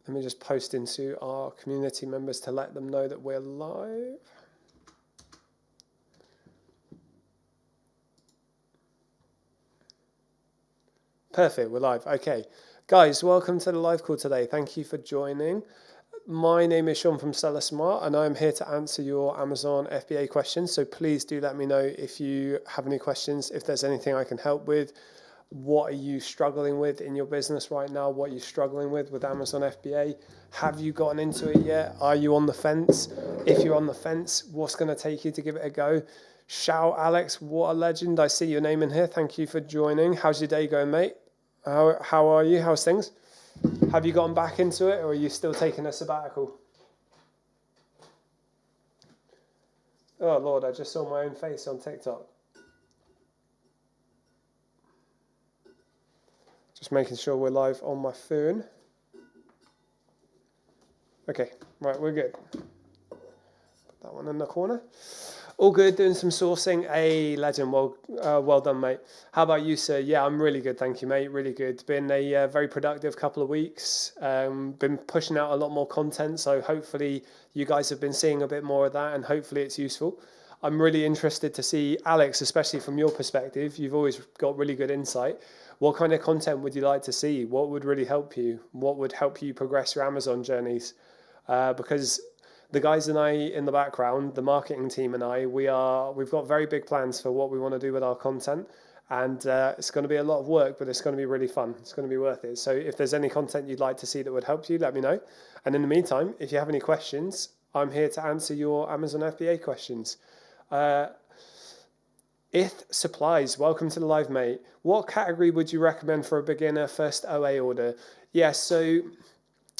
Let me just post into our community members to let them know that we're live. Perfect, we're live. Okay. Guys, welcome to the live call today. Thank you for joining. My name is Sean from Seller Smart, and I'm here to answer your Amazon FBA questions. So please do let me know if you have any questions, if there's anything I can help with. What are you struggling with in your business right now? What are you struggling with Amazon FBA? Have you gotten into it yet? Are you on the fence? If you're on the fence, what's going to take you to give it a go? Shout Alex, what a legend. I see your name in here. Thank you for joining. How's your day going, mate? How are you? How's things? Have you gotten back into it, or are you still taking a sabbatical? Oh, Lord, I just saw my own face on TikTok. Just making sure we're live on my phone. Okay, right, we're good. Put that one in the corner. All good, doing some sourcing. A legend, well done, mate. How about you, sir? Yeah, I'm really good, thank you, mate. Really good. Been a very productive couple of weeks. Been pushing out a lot more content, so hopefully you guys have been seeing a bit more of that, and hopefully it's useful. I'm really interested to see, Alex, especially from your perspective. You've always got really good insight. What kind of content would you like to see? What would really help you? What would help you progress your Amazon journeys? Because the guys and I in the background, the marketing team and I, we've got very big plans for what we want to do with our content, and it's going to be a lot of work, but it's going to be really fun. It's going to be worth it. So if there's any content you'd like to see that would help you, let me know. And in the meantime, if you have any questions, I'm here to answer your Amazon FBA questions. Ith Supplies, welcome to the live, mate. What category would you recommend for a beginner first OA order? Yeah, so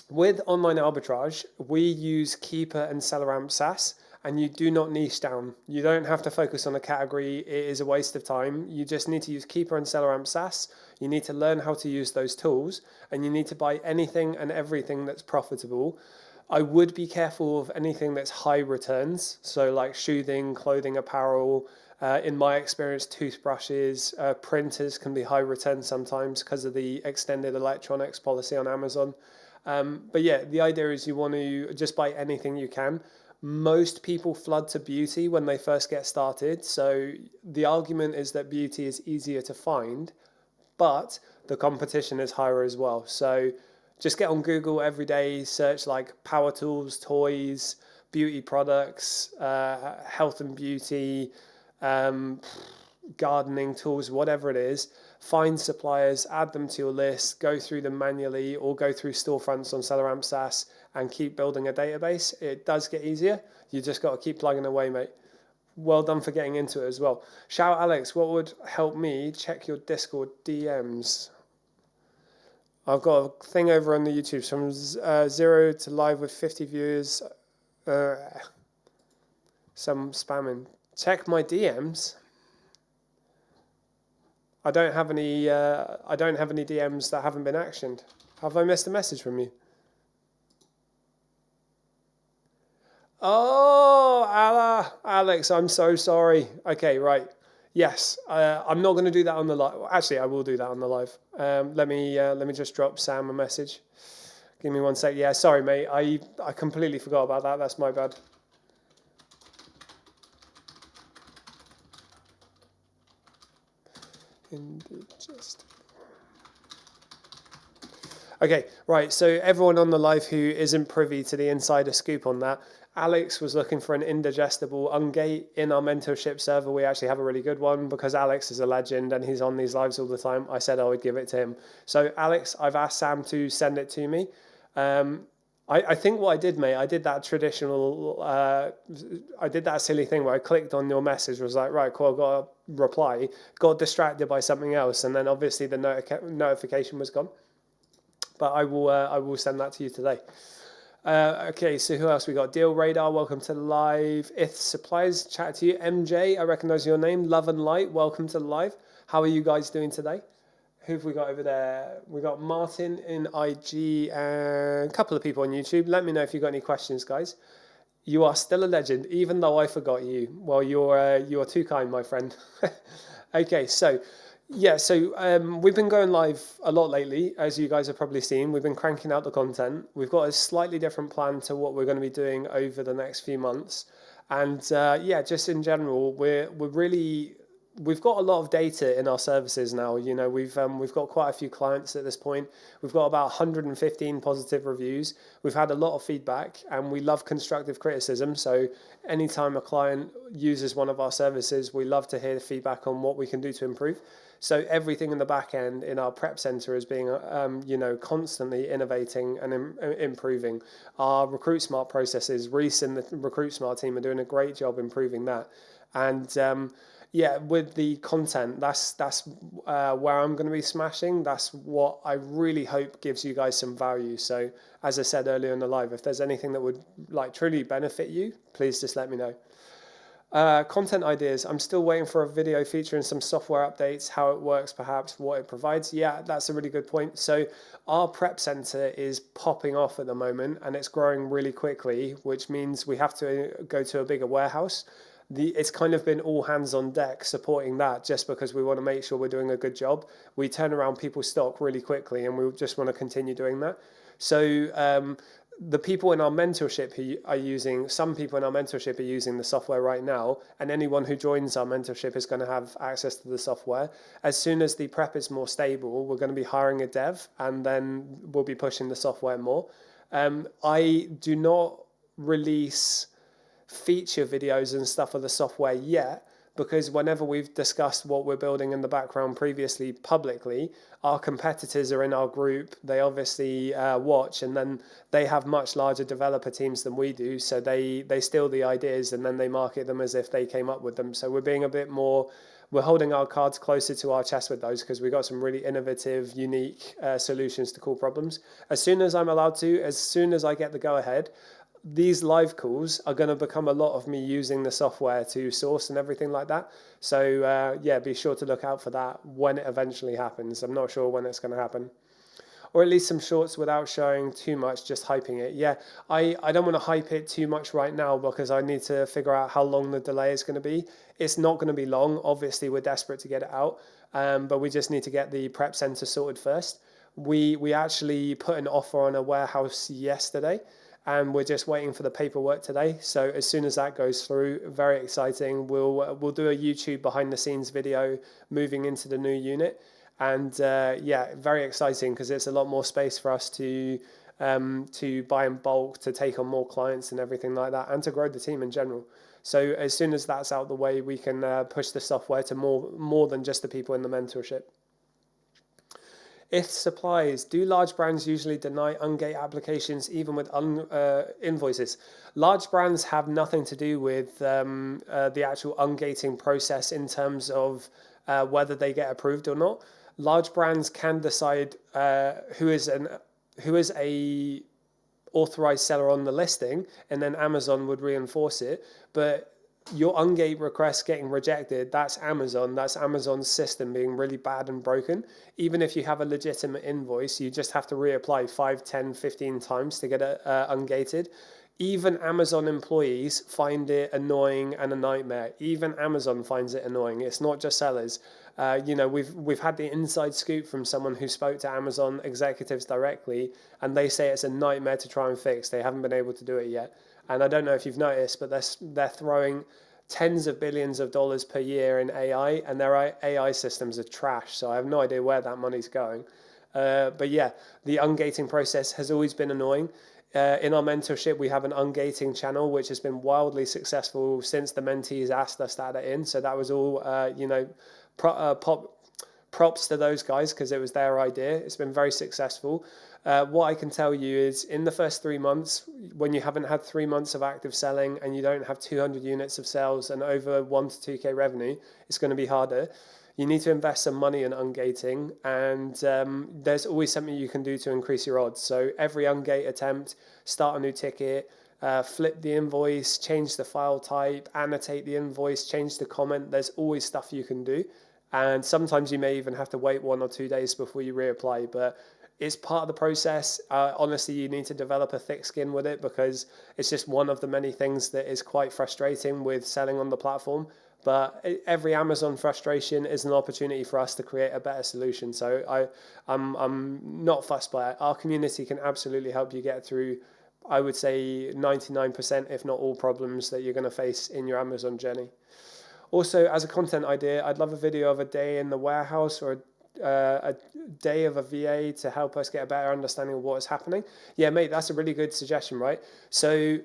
with online arbitrage, we use Keeper and SellerAmp SaaS, and you do not niche down. You don't have to focus on a category. It is a waste of time. You just need to use Keeper and SellerAmp SaaS. You need to learn how to use those tools, and you need to buy anything and everything that's profitable. I would be careful of anything that's high returns, so like shooting, clothing, apparel. In my experience, toothbrushes, printers can be high return sometimes because of the extended electronics policy on Amazon. But yeah, the idea is you want to just buy anything you can. Most people flood to beauty when they first get started. So the argument is that beauty is easier to find, but the competition is higher as well. So just get on Google every day, search like power tools, toys, beauty products, health and beauty, gardening tools, whatever it is. Find suppliers, add them to your list, go through them manually, or go through storefronts on SellerAmp SaaS and keep building a database. It does get easier. You just got to keep plugging away, mate. Well done for getting into it as well. Shout Alex, what would help me? Check your Discord DMs. I've got a thing over on the YouTube from 0 to live with 50 viewers. Some spamming. Check my DMs. I don't have any DMs that haven't been actioned. Have I missed a message from you? Oh, Alex, I'm so sorry. Okay, right. Yes, I'm not going to do that on the live. Actually, I will do that on the live. Let me just drop Sam a message. Give me one sec. Yeah, sorry, mate. I completely forgot about that. That's my bad. Okay, right, so everyone on the live who isn't privy to the insider scoop on that, Alex was looking for an indigestible ungate. In our mentorship server, we actually have a really good one because Alex is a legend and he's on these lives all the time. I said I would give it to him. So Alex, I've asked Sam to send it to me. I think what I did, mate, I did that silly thing where I clicked on your message, was like, right, cool, I've got a reply, got distracted by something else, and then obviously the notification was gone. But I will send that to you today. Okay, so who else we got? Deal Radar, welcome to the live. Ith Supplies, chat to you. MJ, I recognize your name. Love and Light, welcome to the live. How are you guys doing today? Who have we got over there? We got Martin in IG and a couple of people on YouTube. Let me know if you've got any questions, guys. You are still a legend, even though I forgot you. Well, you're too kind, my friend. Okay, so Yeah, so we've been going live a lot lately, as you guys have probably seen. We've been cranking out the content. We've got a slightly different plan to what we're going to be doing over the next few months, and yeah, just in general, we're really we've got a lot of data in our services now. You know, we've got quite a few clients at this point. We've got about 115 positive reviews. We've had a lot of feedback, and we love constructive criticism. So anytime a client uses one of our services, we love to hear feedback on what we can do to improve. So everything in the back end in our prep center is being, you know, constantly innovating and improving. Our Recruit Smart processes, Reese and the Recruit Smart team are doing a great job improving that. And yeah, with the content, that's where I'm going to be smashing. That's what I really hope gives you guys some value. So as I said earlier in the live, if there's anything that would like truly benefit you, please just let me know. Content ideas. I'm still waiting for a video featuring some software updates, how it works, perhaps what it provides. Yeah, that's a really good point. So our prep center is popping off at the moment and it's growing really quickly, which means we have to go to a bigger warehouse. It's kind of been all hands on deck supporting that just because we want to make sure we're doing a good job. We turn around people's stock really quickly and we just want to continue doing that. So the people in our mentorship who are using, some people in our mentorship are using the software right now, and anyone who joins our mentorship is going to have access to the software. As soon as the prep is more stable, we're going to be hiring a dev, and then we'll be pushing the software more. I do not release feature videos and stuff of the software yet, because whenever we've discussed what we're building in the background previously publicly, our competitors are in our group. They obviously watch, and then they have much larger developer teams than we do. So they steal the ideas and then they market them as if they came up with them. So we're being a bit more, we're holding our cards closer to our chest with those because we've got some really innovative, unique solutions to cool problems. As soon as I'm allowed to, as soon as I get the go ahead, these live calls are going to become a lot of me using the software to source and everything like that. So yeah, be sure to look out for that when it eventually happens. I'm not sure when it's going to happen. Or at least some shorts without showing too much, just hyping it. Yeah, I don't want to hype it too much right now because I need to figure out how long the delay is going to be. It's not going to be long. Obviously, we're desperate to get it out, but we just need to get the prep center sorted first. We actually put an offer on a warehouse yesterday, and we're just waiting for the paperwork today. So as soon as that goes through, very exciting. We'll do a YouTube behind the scenes video moving into the new unit, and yeah, very exciting because it's a lot more space for us to buy in bulk, to take on more clients and everything like that, and to grow the team in general. So as soon as that's out the way, we can push the software to more than just the people in the mentorship. If supplies, do large brands usually deny ungate applications even with invoices? Large brands have nothing to do with the actual ungating process in terms of whether they get approved or not. Large brands can decide who is a authorized seller on the listing, and then Amazon would reinforce it. But your ungate request getting rejected, that's Amazon's system being really bad and broken. Even if you have a legitimate invoice, you just have to reapply 5, 10, 15 times to get it ungated. Even Amazon employees find it annoying and a nightmare. Even Amazon finds it annoying. It's not just sellers. You know, we've had the inside scoop from someone who spoke to Amazon executives directly, and they say it's a nightmare to try and fix. They haven't been able to do it yet. And I don't know if you've noticed, but they're throwing tens of billions of dollars per year in AI, and their AI systems are trash. So I have no idea where that money's going. But yeah, the ungating process has always been annoying. In our mentorship, we have an ungating channel, which has been wildly successful since the mentees asked us to add it in. So that was all, you know, props to those guys because it was their idea. It's been very successful. What I can tell you is in the first 3 months, when you haven't had 3 months of active selling and you don't have 200 units of sales and over 1 to 2K revenue, it's going to be harder. You need to invest some money in ungating, and there's always something you can do to increase your odds. So every ungate attempt, start a new ticket, flip the invoice, change the file type, annotate the invoice, change the comment. There's always stuff you can do. And sometimes you may even have to wait 1 or 2 days before you reapply, but it's part of the process. Honestly, you need to develop a thick skin with it because it's just one of the many things that is quite frustrating with selling on the platform. but every Amazon frustration is an opportunity for us to create a better solution. So I'm not fussed by it. Our community can absolutely help you get through, I would say 99%, if not all problems that you're going to face in your Amazon journey. Also, as a content idea, I'd love a video of a day in the warehouse or a day of a VA to help us get a better understanding of what is happening. Yeah, mate, that's a really good suggestion, right? So,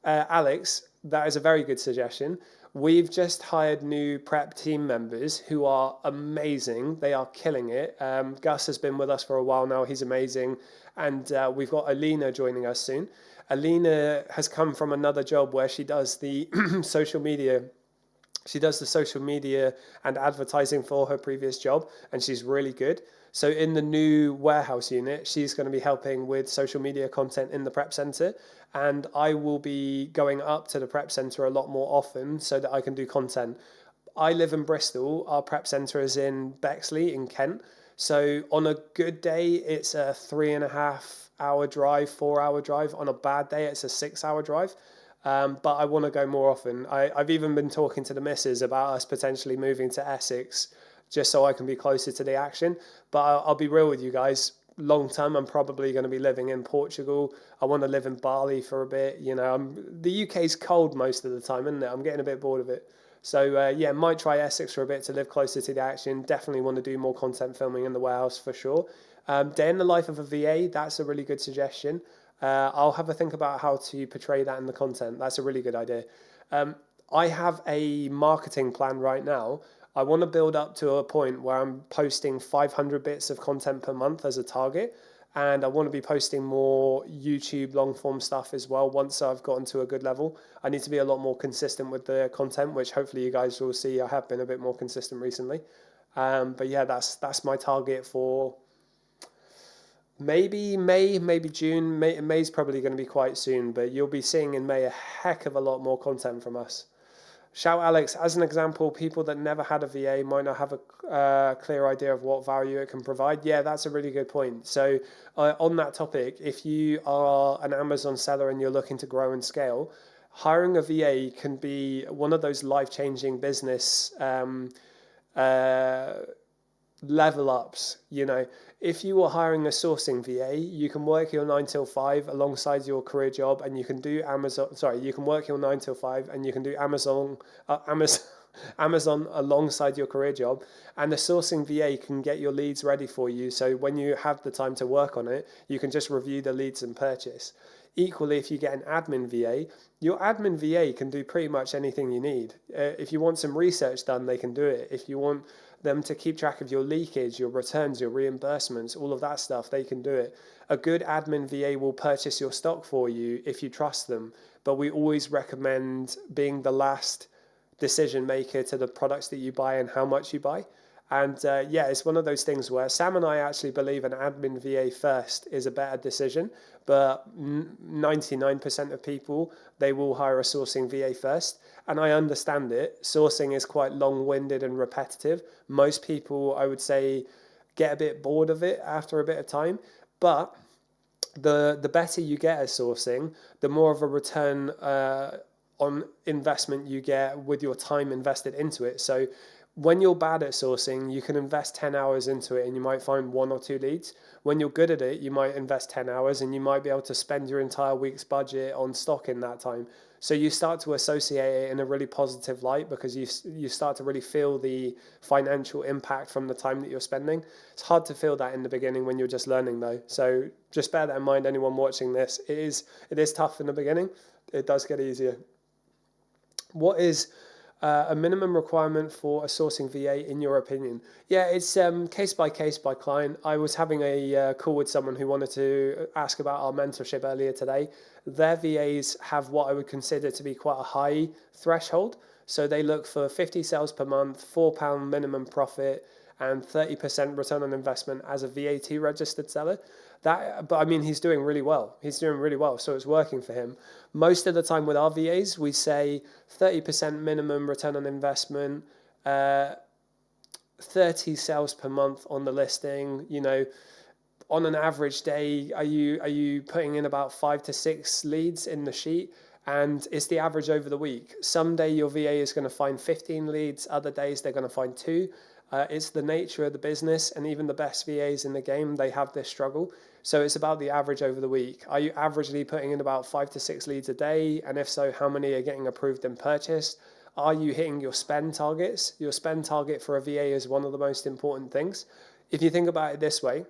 Alex, that is a very good suggestion. We've just hired new prep team members who are amazing. They are killing it. Gus has been with us for a while now. He's amazing. And we've got Alina joining us soon. Alina has come from another job where she does the social media. She does the social media and advertising for her previous job, and she's really good. So in the new warehouse unit, she's going to be helping with social media content in the prep center, and I will be going up to the prep center a lot more often so that I can do content. I live in Bristol. Our prep center is in Bexley in Kent. So on a good day, it's a 3.5 hour drive, 4 hour drive. On a bad day, it's a 6 hour drive. But I want to go more often. I've even been talking to the missus about us potentially moving to Essex just so I can be closer to the action. But I'll be real with you guys. Long term, I'm probably going to be living in Portugal. I want to live in Bali for a bit. You know, the UK's cold most of the time, isn't it? I'm getting a bit bored of it. So yeah, might try Essex for a bit to live closer to the action. Definitely want to do more content filming in the warehouse for sure. Day in the life of a VA, that's a really good suggestion. I'll have a think about how to portray that in the content. That's a really good idea. I have a marketing plan right now. I want to build up to a point where I'm posting 500 bits of content per month as a target. And I want to be posting more YouTube long form stuff as well once I've gotten to a good level. I need to be a lot more consistent with the content, which hopefully you guys will see I have been a bit more consistent recently. But yeah, that's my target for maybe May, maybe June. May's probably going to be quite soon, but you'll be seeing in May a heck of a lot more content from us. Shout Alex, as an example, people that never had a VA might not have a clear idea of what value it can provide. Yeah, that's a really good point. So on that topic, if you are an Amazon seller and you're looking to grow and scale, hiring a VA can be one of those life-changing business level ups. You know, if you were hiring a sourcing VA, you can work your 9 till 5 alongside your career job, and you can do Amazon. Sorry, you can work your 9 till 5, and you can do Amazon alongside your career job, and the sourcing VA can get your leads ready for you. So when you have the time to work on it, you can just review the leads and purchase. Equally, if you get an admin VA, your admin VA can do pretty much anything you need. If you want some research done, they can do it. If you want them to keep track of your leakage, your returns, your reimbursements, all of that stuff, they can do it. A good admin VA will purchase your stock for you if you trust them, but we always recommend being the last decision maker to the products that you buy and how much you buy. And yeah, it's one of those things where Sam and I actually believe an admin VA first is a better decision, but 99% of people, they will hire a sourcing VA first. And I understand it. Sourcing is quite long-winded and repetitive. Most people, I would say, get a bit bored of it after a bit of time. But the better you get at sourcing, the more of a return on investment you get with your time invested into it. So when you're bad at sourcing, you can invest 10 hours into it and you might find 1 or 2 leads. When you're good at it, you might invest 10 hours and you might be able to spend your entire week's budget on stock in that time. So you start to associate it in a really positive light because you start to really feel the financial impact from the time that you're spending. It's hard to feel that in the beginning when you're just learning though. So just bear that in mind, anyone watching this. It is tough in the beginning. It does get easier. What is a minimum requirement for a sourcing VA in your opinion? Yeah, it's case by client. I was having a call with someone who wanted to ask about our mentorship earlier today. Their VAs have what I would consider to be quite a high threshold. So they look for 50 sales per month, £4 minimum profit, and 30% return on investment as a VAT registered seller. But I mean, he's doing really well. So it's working for him. Most of the time with our VAs, we say 30% minimum return on investment, 30 sales per month on the listing. You know, on an average day, are you putting in about 5 to 6 leads in the sheet? and it's the average over the week. Some day your VA is going to find 15 leads, other days they're going to find 2. It's the nature of the business, and even the best VAs in the game, they have this struggle. So it's about the average over the week. Are you averagely putting in about 5 to 6 leads a day? And if so, how many are getting approved and purchased? Are you hitting your spend targets? Your spend target for a VA is one of the most important things. If you think about it this way,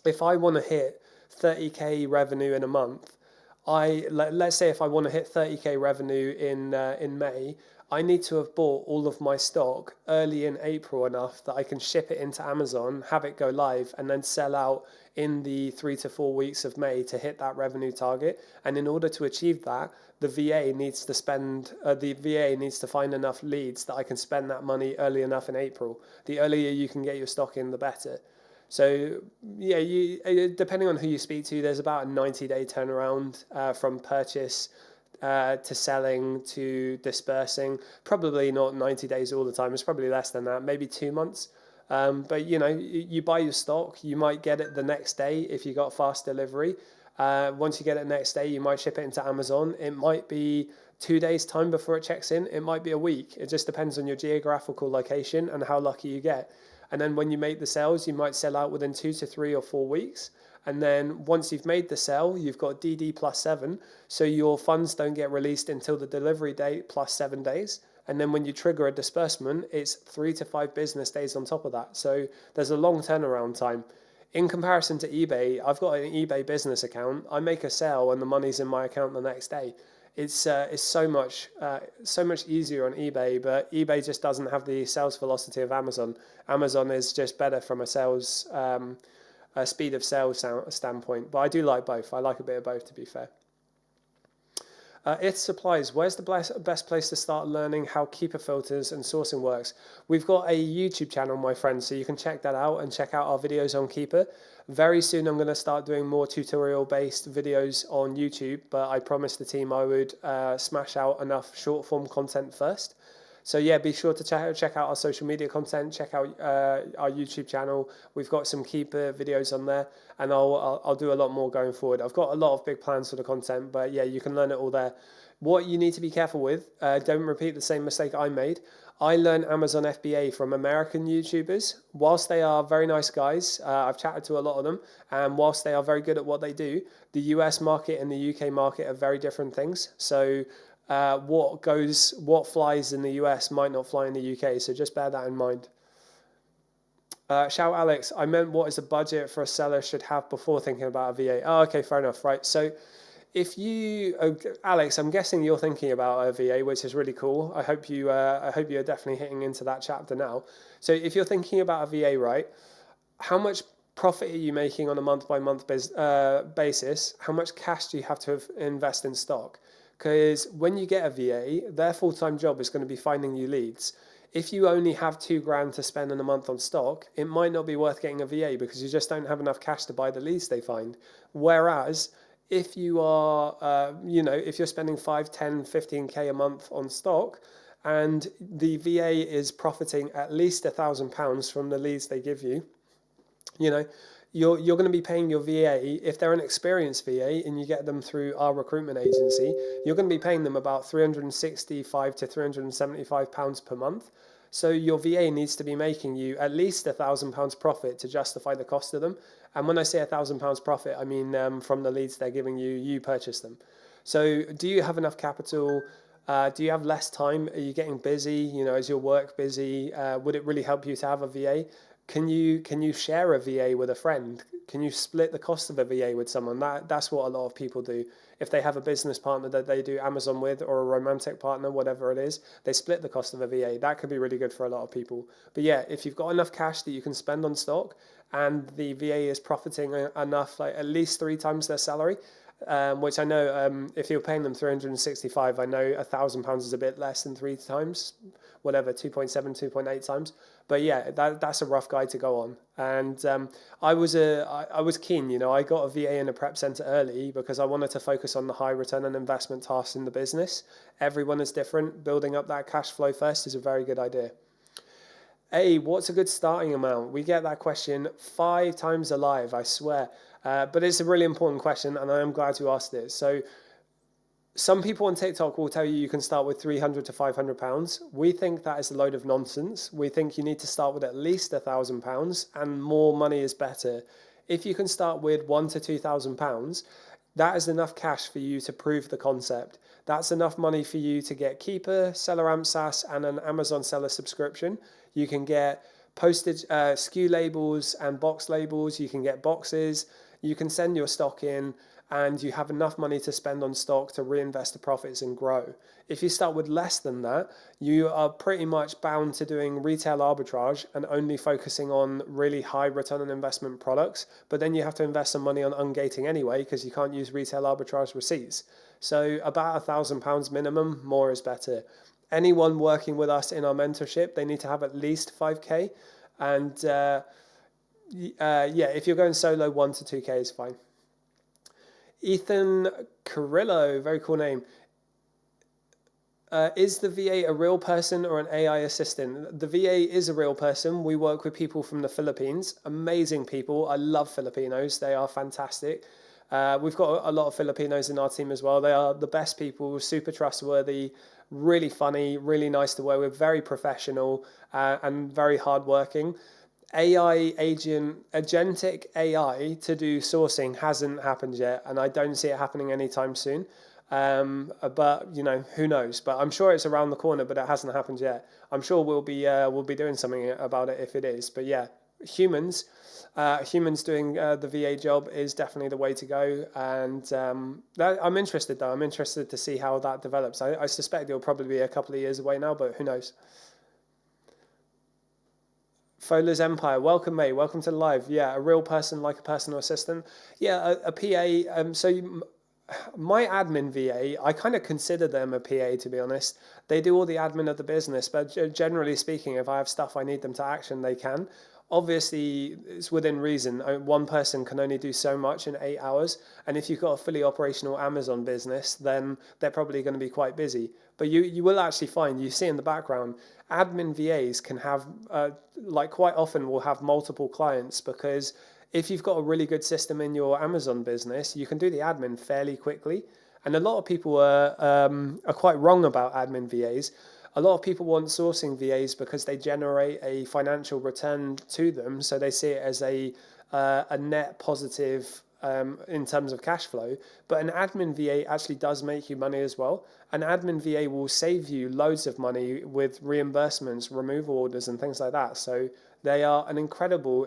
if I want to hit 30k revenue in a month, let's say if I want to hit 30k revenue in May, I need to have bought all of my stock early in April enough that I can ship it into Amazon, have it go live, and then sell out in the 3 to 4 weeks of May to hit that revenue target. And in order to achieve that, the VA needs to find enough leads that I can spend that money early enough in April. The earlier you can get your stock in, the better. So yeah, depending on who you speak to, there's about a 90-day turnaround from purchase to selling to dispersing. Probably not 90 days all the time. It's probably less than that, maybe 2 months. But you buy your stock, you might get it the next day if you got fast delivery. Once you get it next day, you might ship it into Amazon. It might be 2 days time before it checks in. It might be a week. It just depends on your geographical location and how lucky you get. And then when you make the sales, you might sell out within 2 to 3 or 4 weeks. And then once you've made the sale, you've got DD plus 7. So your funds don't get released until the delivery date plus 7 days. And then when you trigger a disbursement, it's 3 to 5 business days on top of that. So there's a long turnaround time. In comparison to eBay, I've got an eBay business account. I make a sale and the money's in my account the next day. It's so much easier on eBay, but eBay just doesn't have the sales velocity of Amazon. Amazon is just better from a sales speed of sales standpoint. But I do like both. I like a bit of both, to be fair. It's supplies. Where's the best place to start learning how keeper filters and sourcing works? We've got a YouTube channel, my friends, so you can check that out and check out our videos on Keeper. Very soon I'm going to start doing more tutorial-based videos on YouTube, but I promised the team I would smash out enough short-form content first. So yeah, be sure to check out our social media content, check out our YouTube channel. We've got some Keeper videos on there, and I'll do a lot more going forward. I've got a lot of big plans for the content, but yeah, you can learn it all there. What you need to be careful with, don't repeat the same mistake I made. I learned Amazon FBA from American YouTubers. Whilst they are very nice guys, I've chatted to a lot of them, and whilst they are very good at what they do, the US market and the UK market are very different things. So what flies in the US might not fly in the UK, so just bear that in mind. Shout Alex, I meant what is a budget for a seller should have before thinking about a VA? Oh, okay, fair enough, right. So if you, Alex, I'm guessing you're thinking about a VA, which is really cool. I hope you're definitely hitting into that chapter now. So if you're thinking about a VA, right, how much profit are you making on a month-by-month basis? How much cash do you have to invest in stock? Because when you get a VA, their full-time job is going to be finding you leads. If you only have $2,000 to spend in a month on stock, it might not be worth getting a VA because you just don't have enough cash to buy the leads they find. Whereas if you are, if you're spending 5, 10, 15K a month on stock and the VA is profiting at least £1,000 from the leads they give you, you're going to be paying your VA, if they're an experienced VA and you get them through our recruitment agency, you're going to be paying them about £365 to £375 per month. So your VA needs to be making you at least £1,000 profit to justify the cost of them. And when I say £1,000 profit, I mean from the leads they're giving you, you purchase them. So do you have enough capital? Do you have less time? Are you getting busy? Is your work busy? Would it really help you to have a VA? Can you share a VA with a friend? Can you split the cost of a VA with someone? That's what a lot of people do. If they have a business partner that they do Amazon with or a romantic partner, whatever it is, they split the cost of a VA. That could be really good for a lot of people. But yeah, if you've got enough cash that you can spend on stock and the VA is profiting enough, like at least 3 times their salary, which I know if you're paying them 365, I know £1,000 is a bit less than 3 times, whatever, 2.7, 2.8 times. But yeah, that's a rough guide to go on. And I was keen, I got a VA in a prep center early because I wanted to focus on the high return on investment tasks in the business. Everyone is different. Building up that cash flow first is a very good idea. Hey, what's a good starting amount? We get that question 5 times alive, I swear. But it's a really important question, and I am glad you asked it. So Some people on TikTok will tell you you can start with 300 to 500 pounds. We think that is a load of nonsense. We think you need to start with at least £1,000, and more money is better. If you can start with £1,000 to £2,000, that is enough cash for you to prove the concept. That's enough money for you to get Keeper, Seller Amp SaaS, and an Amazon seller subscription. You can get postage, SKU labels and box labels. You can get boxes. You can send your stock in, and you have enough money to spend on stock to reinvest the profits and grow. If you start with less than that, you are pretty much bound to doing retail arbitrage and only focusing on really high return on investment products. But then you have to invest some money on ungating anyway, because you can't use retail arbitrage receipts. So about £1,000 minimum, more is better. Anyone working with us in our mentorship, they need to have at least 5K. And yeah, if you're going solo, 1 to 2K is fine. Ethan Carrillo, very cool name. Is the VA a real person or an AI assistant? The VA is a real person. We work with people from the Philippines, amazing people. I love Filipinos. They are fantastic. We've got a lot of Filipinos in our team as well. They are the best people, super trustworthy, really funny, really nice to work with, very professional, and very hardworking. Agentic AI to do sourcing hasn't happened yet, and I don't see it happening anytime soon. But you know, who knows? But I'm sure it's around the corner, but it hasn't happened yet. I'm sure we'll be doing something about it if it is. But yeah, humans doing the VA job is definitely the way to go. And I'm interested though. I'm interested to see how that develops. I suspect it'll probably be a couple of years away now, but who knows? Fowler's Empire, welcome mate, welcome to the live. Yeah, a real person like a personal assistant. Yeah, a PA. My admin VA, I kind of consider them a PA, to be honest. They do all the admin of the business, but generally speaking, if I have stuff I need them to action, they can. Obviously, it's within reason. One person can only do so much in 8 hours. And if you've got a fully operational Amazon business, then they're probably going to be quite busy. But you will actually find, you see in the background, admin VAs can have, like quite often will have multiple clients, because if you've got a really good system in your Amazon business, you can do the admin fairly quickly. And a lot of people are quite wrong about admin VAs. A lot of people want sourcing VAs because they generate a financial return to them, so they see it as a net positive in terms of cash flow. But an admin VA actually does make you money as well. An admin VA will save you loads of money with reimbursements, removal orders, and things like that. So they are an incredible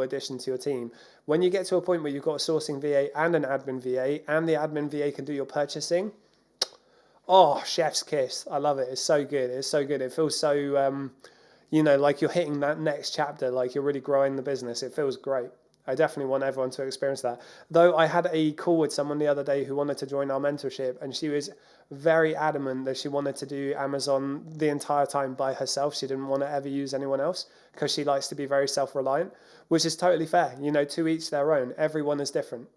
addition to your team. When you get to a point where you've got a sourcing VA and an admin VA, and the admin VA can do your purchasing, oh, chef's kiss. I love it. It's so good. It's so good. It feels so, like you're hitting that next chapter, like you're really growing the business. It feels great. I definitely want everyone to experience that. Though I had a call with someone the other day who wanted to join our mentorship, and she was very adamant that she wanted to do Amazon the entire time by herself. She didn't want to ever use anyone else because she likes to be very self-reliant, which is totally fair. To each their own. Everyone is different.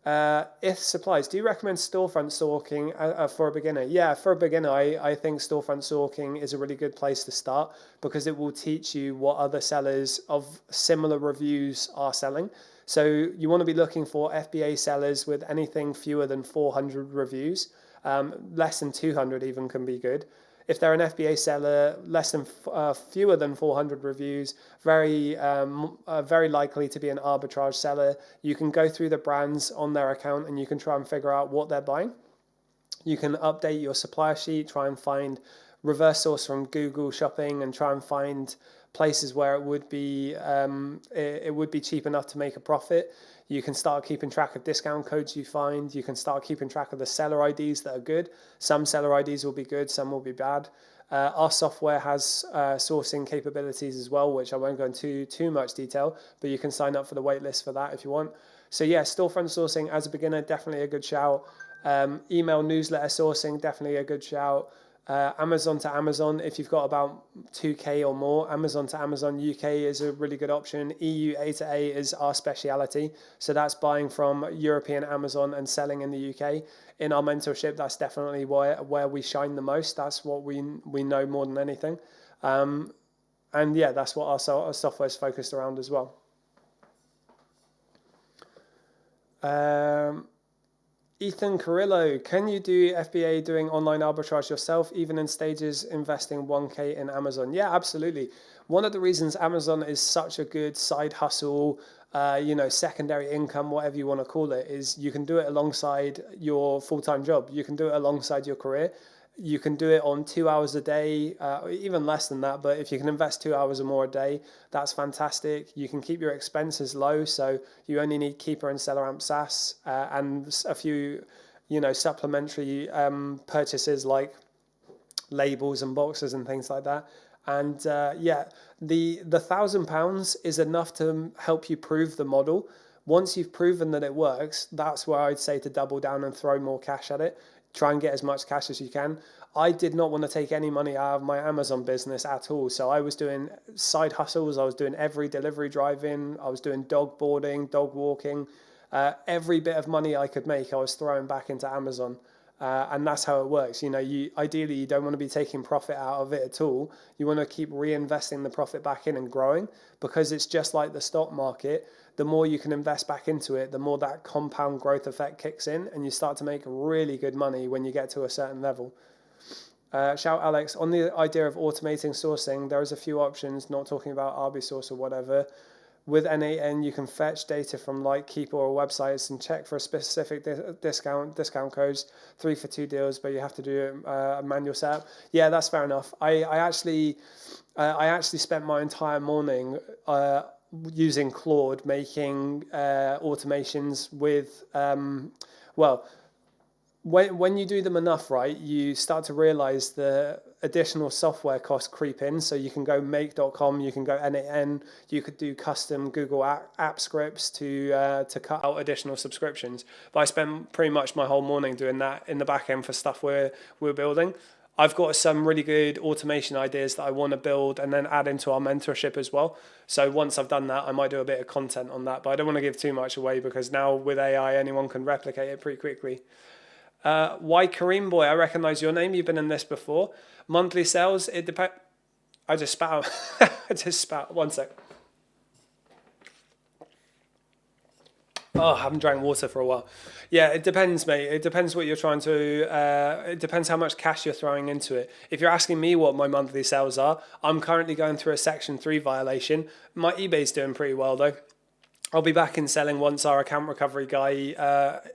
If supplies, do you recommend storefront stalking for a beginner? Yeah, for a beginner, I think storefront stalking is a really good place to start, because it will teach you what other sellers of similar reviews are selling. So you want to be looking for FBA sellers with anything fewer than 400 reviews. Less than 200 even can be good. If they're an FBA seller, fewer than 400 reviews, very likely to be an arbitrage seller. You can go through the brands on their account and you can try and figure out what they're buying. You can update your supplier sheet, try and find reverse source from Google Shopping, and try and find places where it would be cheap enough to make a profit. You can start keeping track of discount codes you find. You can start keeping track of the seller IDs that are good. Some seller IDs will be good, some will be bad. Our software has sourcing capabilities as well, which I won't go into too much detail, but you can sign up for the waitlist for that if you want. So yeah, storefront sourcing as a beginner, definitely a good shout. Email newsletter sourcing, definitely a good shout. Amazon to Amazon, if you've got about 2K or more, Amazon to Amazon UK is a really good option. EU A to A is our speciality, so that's buying from European Amazon and selling in the UK. In our mentorship, that's definitely where we shine the most. That's what we know more than anything, and yeah, that's what our software is focused around as well. Ethan Carrillo, can you do FBA doing online arbitrage yourself, even in stages investing 1K in Amazon? Yeah, absolutely. One of the reasons Amazon is such a good side hustle, secondary income, whatever you want to call it, is you can do it alongside your full-time job. You can do it alongside your career. You can do it on 2 hours a day, even less than that. But if you can invest 2 hours or more a day, that's fantastic. You can keep your expenses low, so you only need Keeper and SellerAmp SaaS and a few, supplementary purchases like labels and boxes and things like that. And the £1,000 is enough to help you prove the model. Once you've proven that it works, that's where I'd say to double down and throw more cash at it. Try and get as much cash as you can. I did not want to take any money out of my Amazon business at all. So I was doing side hustles. I was doing every delivery drive-in. I was doing dog boarding, dog walking. Every bit of money I could make, I was throwing back into Amazon. And that's how it works. Ideally you don't want to be taking profit out of it at all. You want to keep reinvesting the profit back in and growing, because it's just like the stock market. The more you can invest back into it, the more that compound growth effect kicks in, and you start to make really good money when you get to a certain level. Shout Alex, on the idea of automating sourcing, there is a few options, not talking about Arbisource or whatever. With N8N, you can fetch data from like Keeper or websites and check for a specific discount codes, 3 for 2 deals, but you have to do a manual setup. Yeah, that's fair enough. I actually spent my entire morning using Claude making automations with when you do them enough, right, you start to realize the additional software costs creep in. So you can go make.com, you can go N8N, you could do custom Google app scripts to cut out additional subscriptions. But I spent pretty much my whole morning doing that in the back end for stuff we're building. I've got some really good automation ideas that I want to build and then add into our mentorship as well. So once I've done that, I might do a bit of content on that, but I don't want to give too much away because now with AI, anyone can replicate it pretty quickly. Why Kareem Boy? I recognize your name. You've been in this before. Monthly sales, it depends. I just spat out. I just spat. 1 sec. Oh, I haven't drank water for a while. Yeah, it depends, mate. It depends what you're trying to. It depends how much cash you're throwing into it. If you're asking me what my monthly sales are, I'm currently going through a Section 3 violation. My eBay's doing pretty well though. I'll be back in selling once our account recovery guy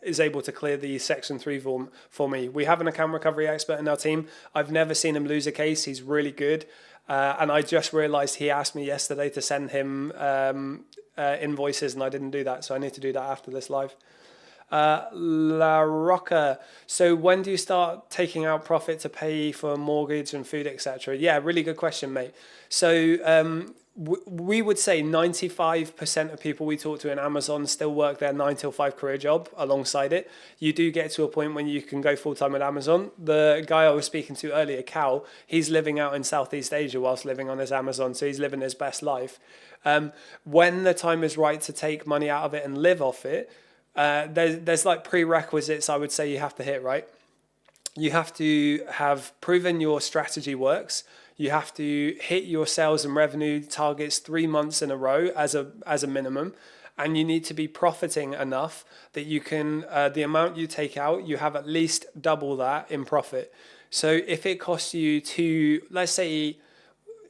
is able to clear the Section 3 form for me. We have an account recovery expert in our team. I've never seen him lose a case. He's really good. And I just realized he asked me yesterday to send him invoices and I didn't do that. So I need to do that after this live. La Rocca. So when do you start taking out profit to pay for mortgage and food, etc.? Yeah, really good question, mate. So we would say 95% of people we talk to in Amazon still work their 9 till 5 career job alongside it. You do get to a point when you can go full time with Amazon. The guy I was speaking to earlier, Cal, he's living out in Southeast Asia whilst living on his Amazon, so he's living his best life. When the time is right to take money out of it and live off it, there's like prerequisites I would say you have to hit, right? You have to have proven your strategy works. You have to hit your sales and revenue targets 3 months in a row as a minimum. And you need to be profiting enough that you can, the amount you take out, you have at least double that in profit. So if it costs you let's say,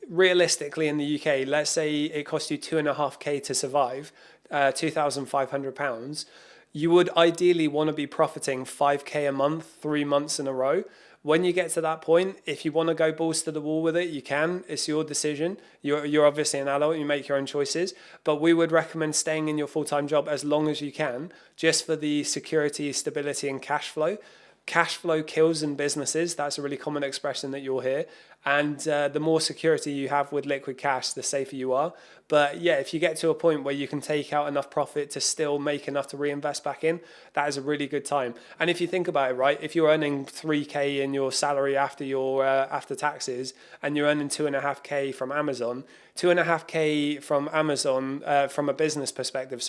realistically in the UK, let's say it costs you 2.5K to survive, £2,500, you would ideally want to be profiting 5K a month, 3 months in a row. When you get to that point, if you want to go balls to the wall with it, you can. It's your decision. You're obviously an adult. You make your own choices. But we would recommend staying in your full-time job as long as you can, just for the security, stability, and cash flow. Cash flow kills in businesses. That's a really common expression that you'll hear. And the more security you have with liquid cash, the safer you are. But yeah, if you get to a point where you can take out enough profit to still make enough to reinvest back in, that is a really good time. And if you think about it, right, if you're earning 3K in your salary after your after taxes, and you're earning 2.5K from Amazon, 2.5K from Amazon from a business perspective,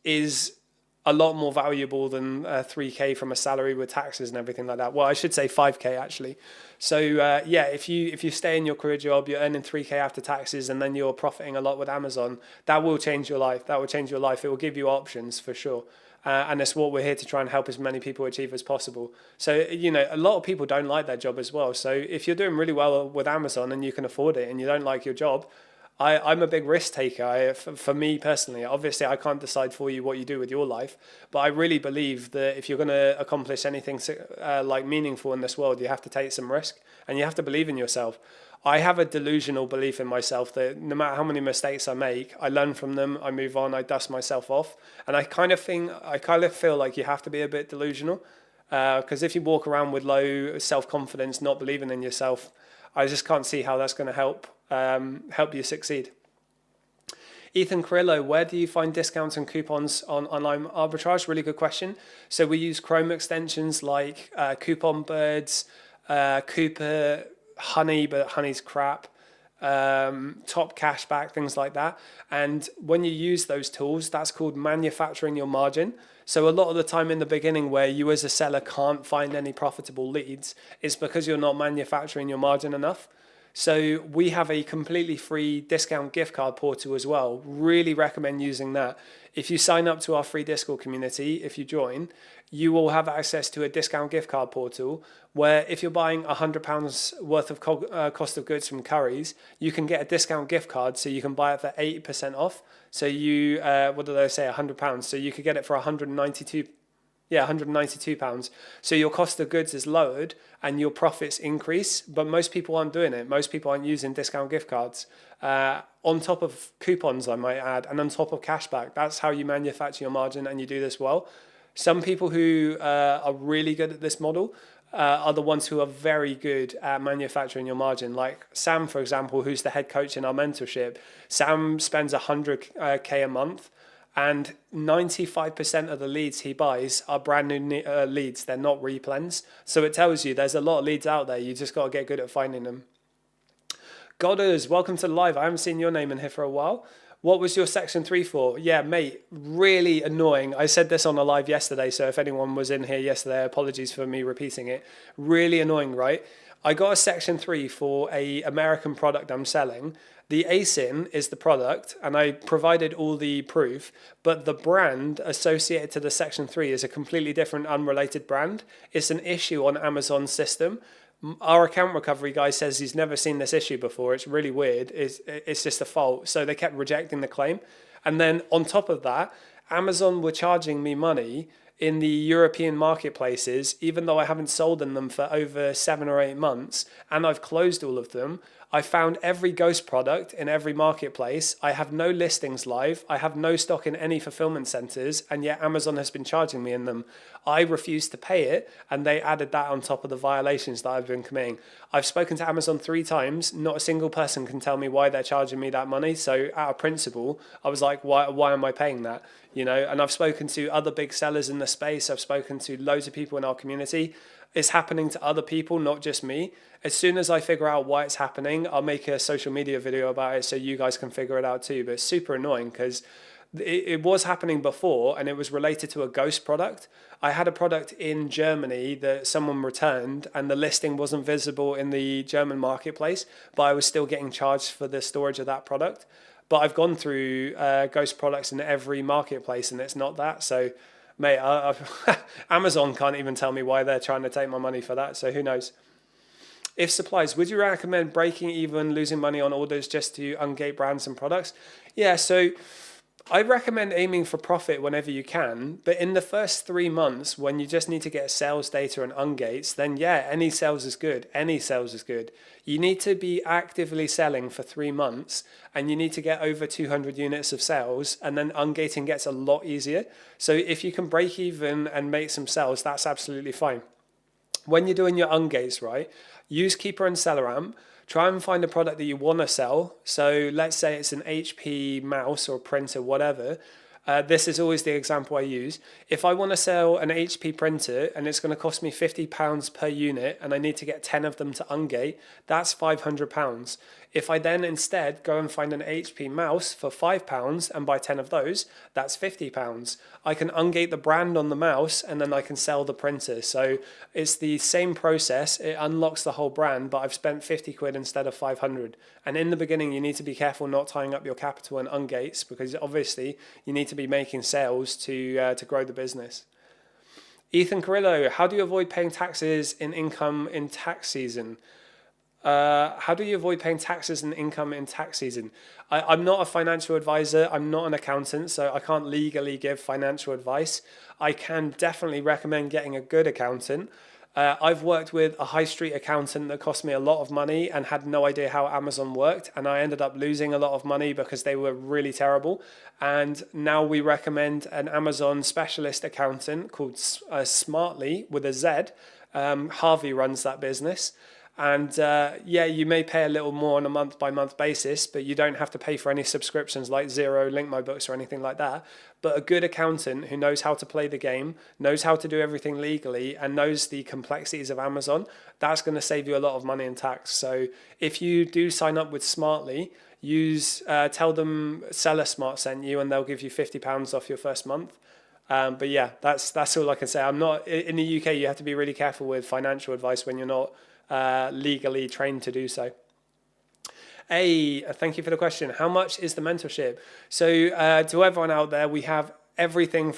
is a lot more valuable than 3K from a salary with taxes and everything like that. Well, I should say 5K actually. So yeah, if you stay in your career job, you're earning 3K after taxes, and then you're profiting a lot with Amazon, that will change your life. That will change your life. It will give you options for sure. And it's what we're here to try and help as many people achieve as possible. So, a lot of people don't like their job as well. So if you're doing really well with Amazon and you can afford it and you don't like your job, I'm a big risk taker. For me personally, obviously I can't decide for you what you do with your life, but I really believe that if you're going to accomplish anything like meaningful in this world, you have to take some risk and you have to believe in yourself. I have a delusional belief in myself that no matter how many mistakes I make, I learn from them, I move on, I dust myself off. And I kind of feel like you have to be a bit delusional, because if you walk around with low self-confidence, not believing in yourself, I just can't see how that's going to help you succeed. Ethan Carrillo, where do you find discounts and coupons on online arbitrage? Really good question. So we use Chrome extensions like Coupon Birds, Cooper, Honey, but Honey's crap, Top Cashback, things like that. And when you use those tools, that's called manufacturing your margin. So a lot of the time in the beginning where you as a seller can't find any profitable leads is because you're not manufacturing your margin enough. So we have a completely free discount gift card portal as well. Really recommend using that. If you sign up to our free Discord community, if you join, you will have access to a discount gift card portal where if you're buying £100 worth of cost of goods from Currys, you can get a discount gift card so you can buy it for 80% off. So you, what did I say, £100? So you could get it for £192. So your cost of goods is lowered and your profits increase, but most people aren't doing it. Most people aren't using discount gift cards. On top of coupons, I might add, and on top of cashback. That's how you manufacture your margin and you do this well. Some people who are really good at this model are the ones who are very good at manufacturing your margin. Like Sam, for example, who's the head coach in our mentorship. Sam spends 100K a month. And 95% of the leads he buys are brand new leads. They're not replens. So it tells you there's a lot of leads out there. You just got to get good at finding them. Godders, welcome to the live. I haven't seen your name in here for a while. What was your section 3 for? Yeah, mate, really annoying. I said this on a live yesterday, so if anyone was in here yesterday, apologies for me repeating it. Really annoying, right? I got a section 3 for a American product I'm selling. The ASIN is the product, and I provided all the proof, but the brand associated to the section 3 is a completely different, unrelated brand. It's an issue on Amazon's system. Our account recovery guy says he's never seen this issue before. It's really weird. It's just a fault. So they kept rejecting the claim. And then on top of that, Amazon were charging me money in the European marketplaces, even though I haven't sold in them for over 7 or 8 months, and I've closed all of them. I found every ghost product in every marketplace. I have no listings live. I have no stock in any fulfillment centers, and yet Amazon has been charging me in them. I refused to pay it, and they added that on top of the violations that I've been committing. I've spoken to Amazon 3 times. Not a single person can tell me why they're charging me that money. So out of principle, I was like, why am I paying that? And I've spoken to other big sellers in the space. I've spoken to loads of people in our community. It's happening to other people, not just me. As soon as I figure out why it's happening, I'll make a social media video about it so you guys can figure it out too. But it's super annoying because it was happening before and it was related to a ghost product. I had a product in Germany that someone returned and the listing wasn't visible in the German marketplace, but I was still getting charged for the storage of that product. But I've gone through ghost products in every marketplace and it's not that. So, mate, Amazon can't even tell me why they're trying to take my money for that. So who knows? If supplies, would you recommend breaking even, losing money on orders just to ungate brands and products? Yeah, so I recommend aiming for profit whenever you can, but in the first 3 months when you just need to get sales data and ungates, then yeah, any sales is good. Any sales is good. You need to be actively selling for 3 months and you need to get over 200 units of sales, and then ungating gets a lot easier. So if you can break even and make some sales, that's absolutely fine. When you're doing your ungates, right, use Keeper and SellerAmp. Try and find a product that you want to sell. So let's say it's an HP mouse or printer, whatever. This is always the example I use. If I want to sell an HP printer and it's going to cost me £50 per unit and I need to get 10 of them to ungate, that's £500. If I then instead go and find an HP mouse for £5 and buy 10 of those, that's £50. I can ungate the brand on the mouse and then I can sell the printer. So it's the same process. It unlocks the whole brand, but I've spent 50 quid instead of 500. And in the beginning, you need to be careful not tying up your capital in ungates because obviously you need to to be making sales to grow the business. Ethan Carrillo, how do you avoid paying taxes in income in tax season? How do you avoid paying taxes and income in tax season? I'm not a financial advisor. I'm not an accountant, so I can't legally give financial advice. I can definitely recommend getting a good accountant. I've worked with a high street accountant that cost me a lot of money and had no idea how Amazon worked. And I ended up losing a lot of money because they were really terrible. And now we recommend an Amazon specialist accountant called Smartly with a Z. Harvey runs that business. And yeah, you may pay a little more on a month by month basis, but you don't have to pay for any subscriptions like Xero, Link My Books, or anything like that. But a good accountant who knows how to play the game, knows how to do everything legally, and knows the complexities of Amazon, that's going to save you a lot of money in tax. So if you do sign up with Smartly, tell them Seller Smart sent you, and they'll give you £50 off your first month. But yeah, that's all I can say. I'm not in the UK. You have to be really careful with financial advice when you're not legally trained to do so. Thank you for the question. How much is the mentorship? So to everyone out there, we have everything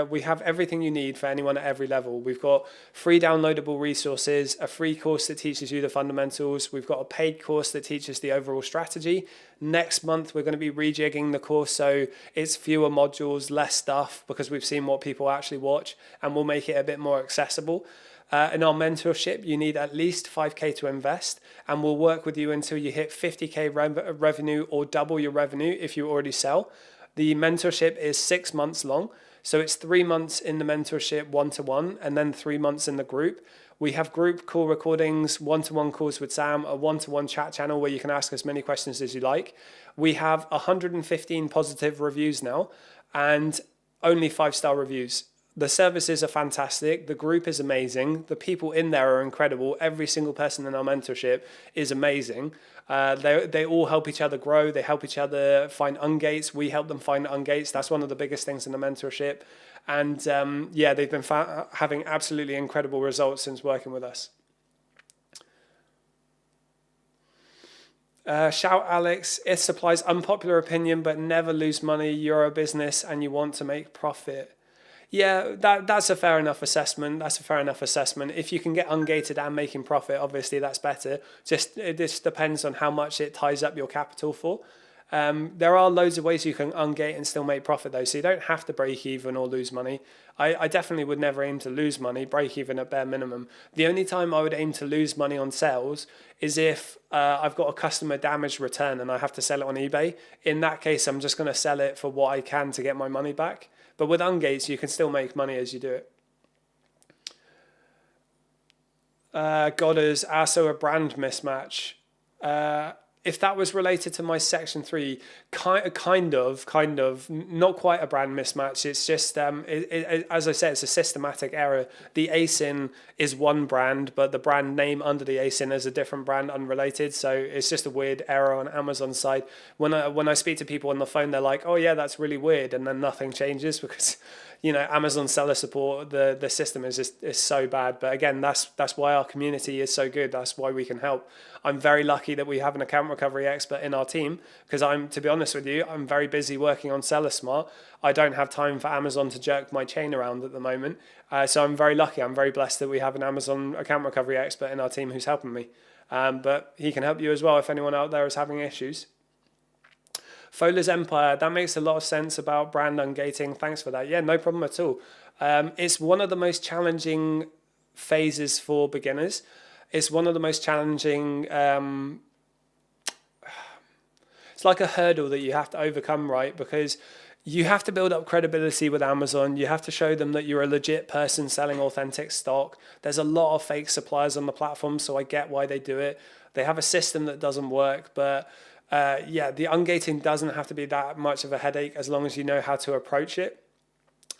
we have everything you need for anyone at every level. We've got free downloadable resources, a free course that teaches you the fundamentals. We've got a paid course that teaches the overall strategy. Next month, we're going to be rejigging the course so it's fewer modules, less stuff, because we've seen what people actually watch, and we'll make it a bit more accessible. In our mentorship, you need at least 5K to invest, and we'll work with you until you hit 50K revenue or double your revenue if you already sell. The mentorship is 6 months long, so it's 3 months in the mentorship one-to-one, and then 3 months in the group. We have group call recordings, one-to-one calls with Sam, a one-to-one chat channel where you can ask as many questions as you like. We have 115 positive reviews now, and only 5-star reviews. The services are fantastic. The group is amazing. The people in there are incredible. Every single person in our mentorship is amazing. They all help each other grow. They help each other find ungates. We help them find ungates. That's one of the biggest things in the mentorship. And yeah, they've been having absolutely incredible results since working with us. Shout Alex, it supplies unpopular opinion, but never lose money. You're a business and you want to make profit. Yeah, that's a fair enough assessment. If you can get ungated and making profit, obviously that's better. It just depends on how much it ties up your capital for. There are loads of ways you can ungate and still make profit though, so you don't have to break even or lose money. I definitely would never aim to lose money, break even at bare minimum. The only time I would aim to lose money on sales is if I've got a customer damage return and I have to sell it on eBay. In that case, I'm just going to sell it for what I can to get my money back. But with ungates, you can still make money as you do it. Goddard's also a brand mismatch. If that was related to my section 3, kind of, not quite a brand mismatch. It's just, as I said, it's a systematic error. The ASIN is one brand, but the brand name under the ASIN is a different brand, unrelated. So it's just a weird error on Amazon's side. When I speak to people on the phone, they're like, "Oh yeah, that's really weird," and then nothing changes because, you know, Amazon seller support, the system is so bad. But again, that's why our community is so good. That's why we can help. I'm very lucky that we have an account recovery expert in our team because to be honest with you, I'm very busy working on Seller Smart. I don't have time for Amazon to jerk my chain around at the moment. So I'm very lucky. I'm very blessed that we have an Amazon account recovery expert in our team who's helping me. But he can help you as well if anyone out there is having issues. Fowler's Empire, that makes a lot of sense about brand ungating. Thanks for that. Yeah, no problem at all. It's one of the most challenging phases for beginners. It's one of the most challenging, it's like a hurdle that you have to overcome, right? Because you have to build up credibility with Amazon. You have to show them that you're a legit person selling authentic stock. There's a lot of fake suppliers on the platform, so I get why they do it. They have a system that doesn't work, but yeah, the ungating doesn't have to be that much of a headache as long as you know how to approach it.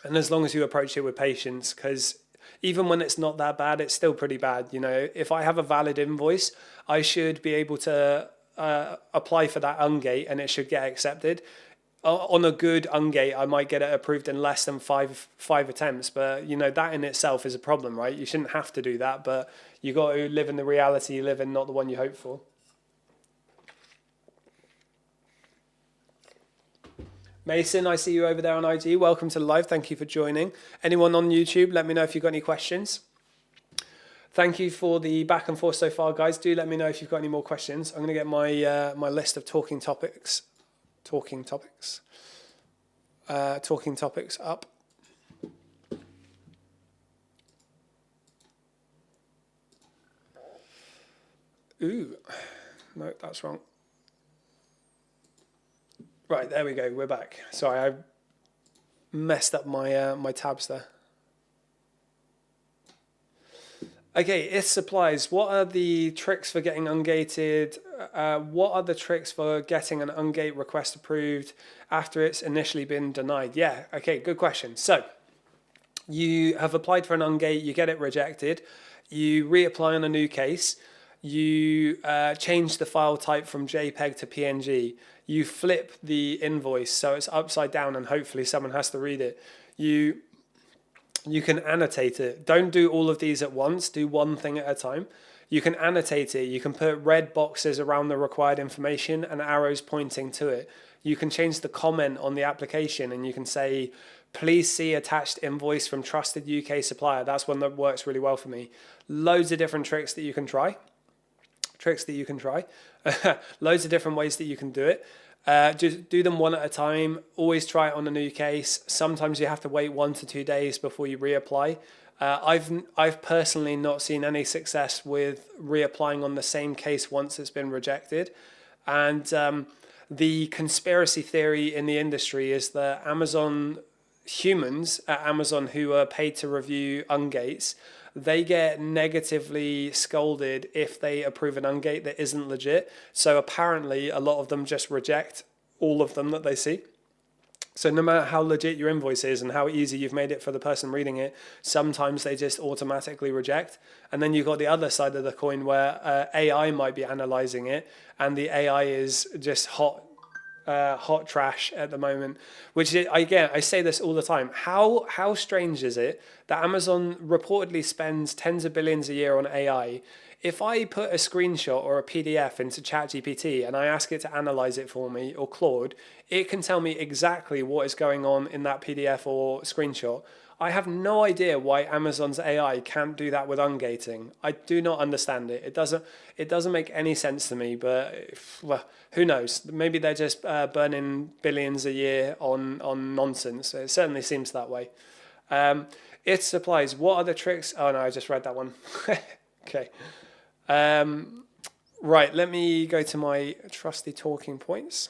And as long as you approach it with patience, because even when it's not that bad, it's still pretty bad. You know, if I have a valid invoice, I should be able to apply for that ungate and it should get accepted. On a good ungate, I might get it approved in less than five attempts. But, you know, that in itself is a problem, right? You shouldn't have to do that, but you got to live in the reality you live in, not the one you hope for. Mason, I see you over there on IG. Welcome to the live. Thank you for joining. Anyone on YouTube, let me know if you've got any questions. Thank you for the back and forth so far, guys. Do let me know if you've got any more questions. I'm going to get my my list of talking topics up. Ooh, no, that's wrong. Right, there we go. We're back. Sorry, I messed up my my tabs there. Okay, if supplies, what are the tricks for getting ungated? What are the tricks for getting an ungate request approved after it's initially been denied? Yeah, okay, good question. So you have applied for an ungate, you get it rejected, you reapply on a new case, you change the file type from JPEG to PNG, you flip the invoice so it's upside down and hopefully someone has to read it. You can annotate it. Don't do all of these at once. Do one thing at a time. You can annotate it. You can put red boxes around the required information and arrows pointing to it. You can change the comment on the application and you can say, please see attached invoice from trusted UK supplier. That's one that works really well for me. Loads of different tricks that you can try. Loads of different ways that you can do it. Just do them one at a time. Always try it on a new case. Sometimes you have to wait 1 to 2 days before you reapply. I've personally not seen any success with reapplying on the same case once it's been rejected. And the conspiracy theory in the industry is that Amazon humans at Amazon who are paid to review ungates, they get negatively scolded if they approve an ungate that isn't legit. So apparently a lot of them just reject all of them that they see. So no matter how legit your invoice is and how easy you've made it for the person reading it, sometimes they just automatically reject. And then you've got the other side of the coin where AI might be analyzing it and the AI is just hot trash at the moment, which is, again, I say this all the time. How strange is it that Amazon reportedly spends tens of billions a year on AI? If I put a screenshot or a PDF into ChatGPT and I ask it to analyze it for me, or Claude, it can tell me exactly what is going on in that PDF or screenshot. I have no idea why Amazon's AI can't do that with ungating. I do not understand it. It doesn't make any sense to me, but well, who knows? Maybe they're just burning billions a year on nonsense. It certainly seems that way. It supplies. What are the tricks? Oh no, I just read that one. Okay. Right, let me go to my trusty talking points.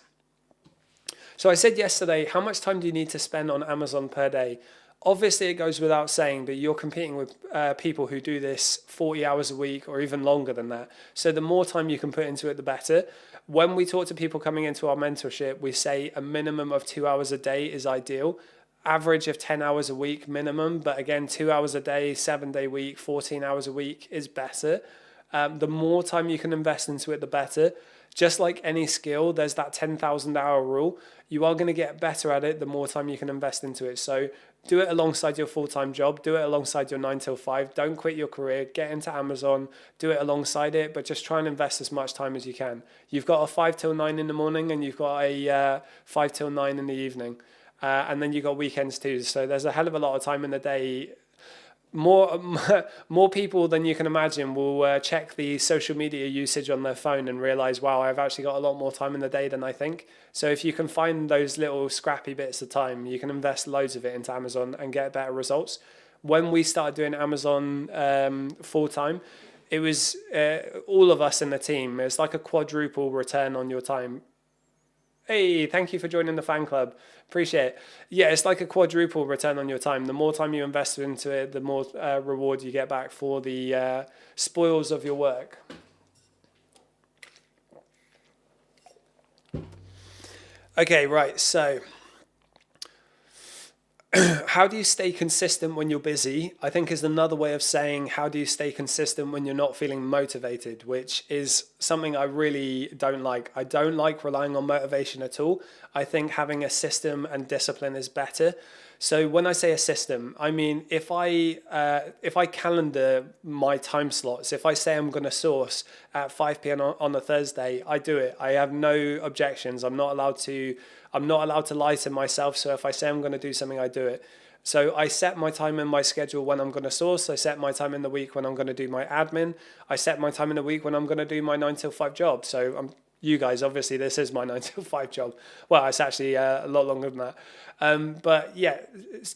So I said yesterday, how much time do you need to spend on Amazon per day? Obviously, it goes without saying, but you're competing with people who do this 40 hours a week or even longer than that. So the more time you can put into it, the better. When we talk to people coming into our mentorship, we say a minimum of 2 hours a day is ideal. Average of 10 hours a week minimum, but again, 2 hours a day, 7-day week, 14 hours a week is better. The more time you can invest into it, the better. Just like any skill, there's that 10,000 hour rule. You are going to get better at it the more time you can invest into it. So do it alongside your full-time job. Do it alongside your 9 till 5. Don't quit your career. Get into Amazon. Do it alongside it, but just try and invest as much time as you can. You've got a 5 till 9 in the morning and you've got a 5 till 9 in the evening. And then you've got weekends too. So there's a hell of a lot of time in the day. More people than you can imagine will check the social media usage on their phone and realize, wow, I've actually got a lot more time in the day than I think. So if you can find those little scrappy bits of time, you can invest loads of it into Amazon and get better results. When we started doing Amazon full time, it was all of us in the team. It's like a quadruple return on your time. Hey, thank you for joining the fan club. Appreciate it. Yeah, it's like a quadruple return on your time. The more time you invest into it, the more reward you get back for the spoils of your work. Okay, right. So how do you stay consistent when you're busy? I think is another way of saying how do you stay consistent when you're not feeling motivated, which is something I really don't like. I don't like relying on motivation at all. I think having a system and discipline is better. So when I say a system, I mean if I calendar my time slots, if I say I'm going to source at 5 p.m. on a Thursday, I do it. I have no objections. I'm not allowed to I'm not allowed to lie to myself. So if I say I'm going to do something, I do it. So I set my time in my schedule when I'm going to source. I set my time in the week when I'm going to do my admin. I set my time in the week when I'm going to do my 9 till 5 job. So you guys, obviously, this is my 9 till 5 job. Well, it's actually a lot longer than that. But yeah,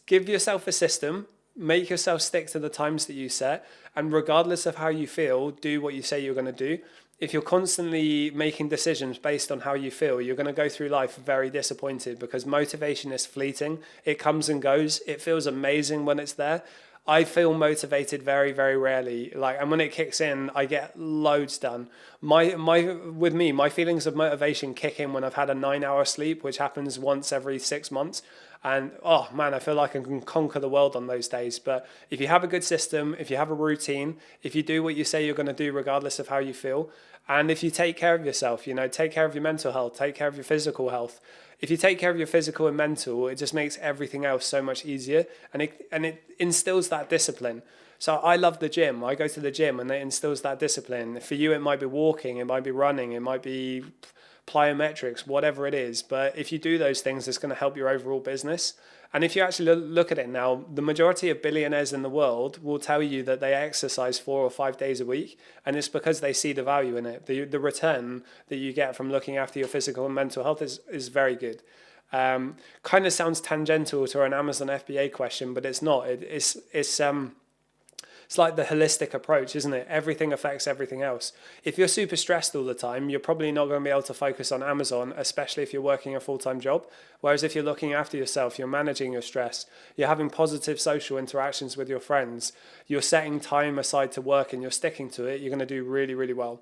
give yourself a system. Make yourself stick to the times that you set. And regardless of how you feel, do what you say you're going to do. If you're constantly making decisions based on how you feel, you're going to go through life very disappointed, because motivation is fleeting. It comes and goes. It feels amazing when it's there. I feel motivated very, very rarely. And when it kicks in, I get loads done. With me, my feelings of motivation kick in when I've had a 9-hour sleep, which happens once every 6 months. And oh man, I feel like I can conquer the world on those days. But if you have a good system, if you have a routine, if you do what you say you're going to do, regardless of how you feel, and if you take care of yourself, take care of your mental health, take care of your physical health. If you take care of your physical and mental, it just makes everything else so much easier, and it instills that discipline. So I love the gym. I go to the gym and it instills that discipline. For you, it might be walking, it might be running, it might be plyometrics, whatever it is. But if you do those things, it's going to help your overall business. And if you actually look at it now, the majority of billionaires in the world will tell you that they exercise 4 or 5 days a week. And it's because they see the value in it. The return that you get from looking after your physical and mental health is very good. Kind of sounds tangential to an Amazon FBA question, but it's not. It's like the holistic approach, isn't it? Everything affects everything else. If you're super stressed all the time, you're probably not going to be able to focus on Amazon, especially if you're working a full-time job. Whereas if you're looking after yourself, you're managing your stress, you're having positive social interactions with your friends, you're setting time aside to work and you're sticking to it, you're going to do really, really well.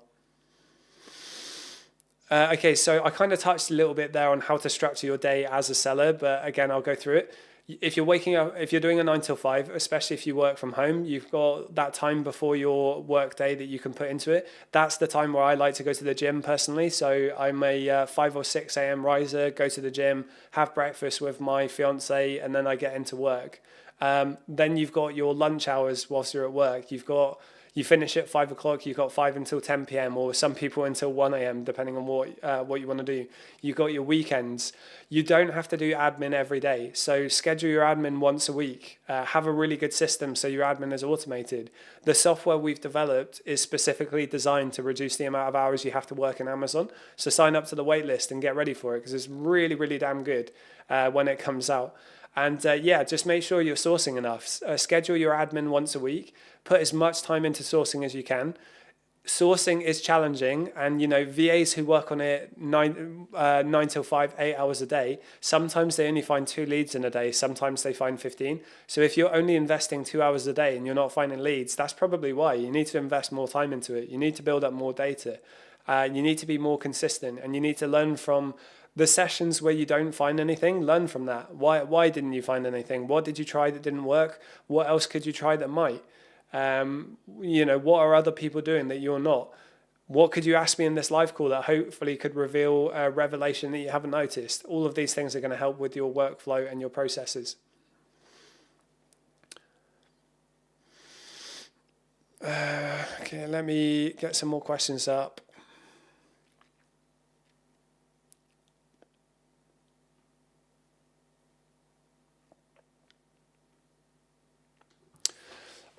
Okay, so I kind of touched a little bit there on how to structure your day as a seller, but again, I'll go through it. If you're waking up, if you're doing a 9 till 5, especially if you work from home, you've got that time before your work day that you can put into it. That's the time where I like to go to the gym personally. So I'm a 5 or 6 a.m. riser, go to the gym, have breakfast with my fiance, and then I get into work. Then you've got your lunch hours whilst you're at work. You finish at 5 o'clock, you've got 5 until 10 p.m. or some people until 1 a.m. depending on what you want to do. You've got your weekends. You don't have to do admin every day. So schedule your admin once a week. Have a really good system so your admin is automated. The software we've developed is specifically designed to reduce the amount of hours you have to work in Amazon. So sign up to the wait list and get ready for it, because it's really, really damn good when it comes out. And just make sure you're sourcing enough. Schedule your admin once a week. Put as much time into sourcing as you can. Sourcing is challenging, and VAs who work on it 9 till 5, 8 hours a day, sometimes they only find 2 leads in a day, sometimes they find 15. So if you're only investing 2 hours a day and you're not finding leads, that's probably why. You need to invest more time into it. You need to build up more data. You need to be more consistent, and you need to learn from the sessions where you don't find anything. Learn from that. Why didn't you find anything? What did you try that didn't work? What else could you try that might? What are other people doing that you're not? What could you ask me in this live call that hopefully could reveal a revelation that you haven't noticed? All of these things are going to help with your workflow and your processes. Okay, let me get some more questions up.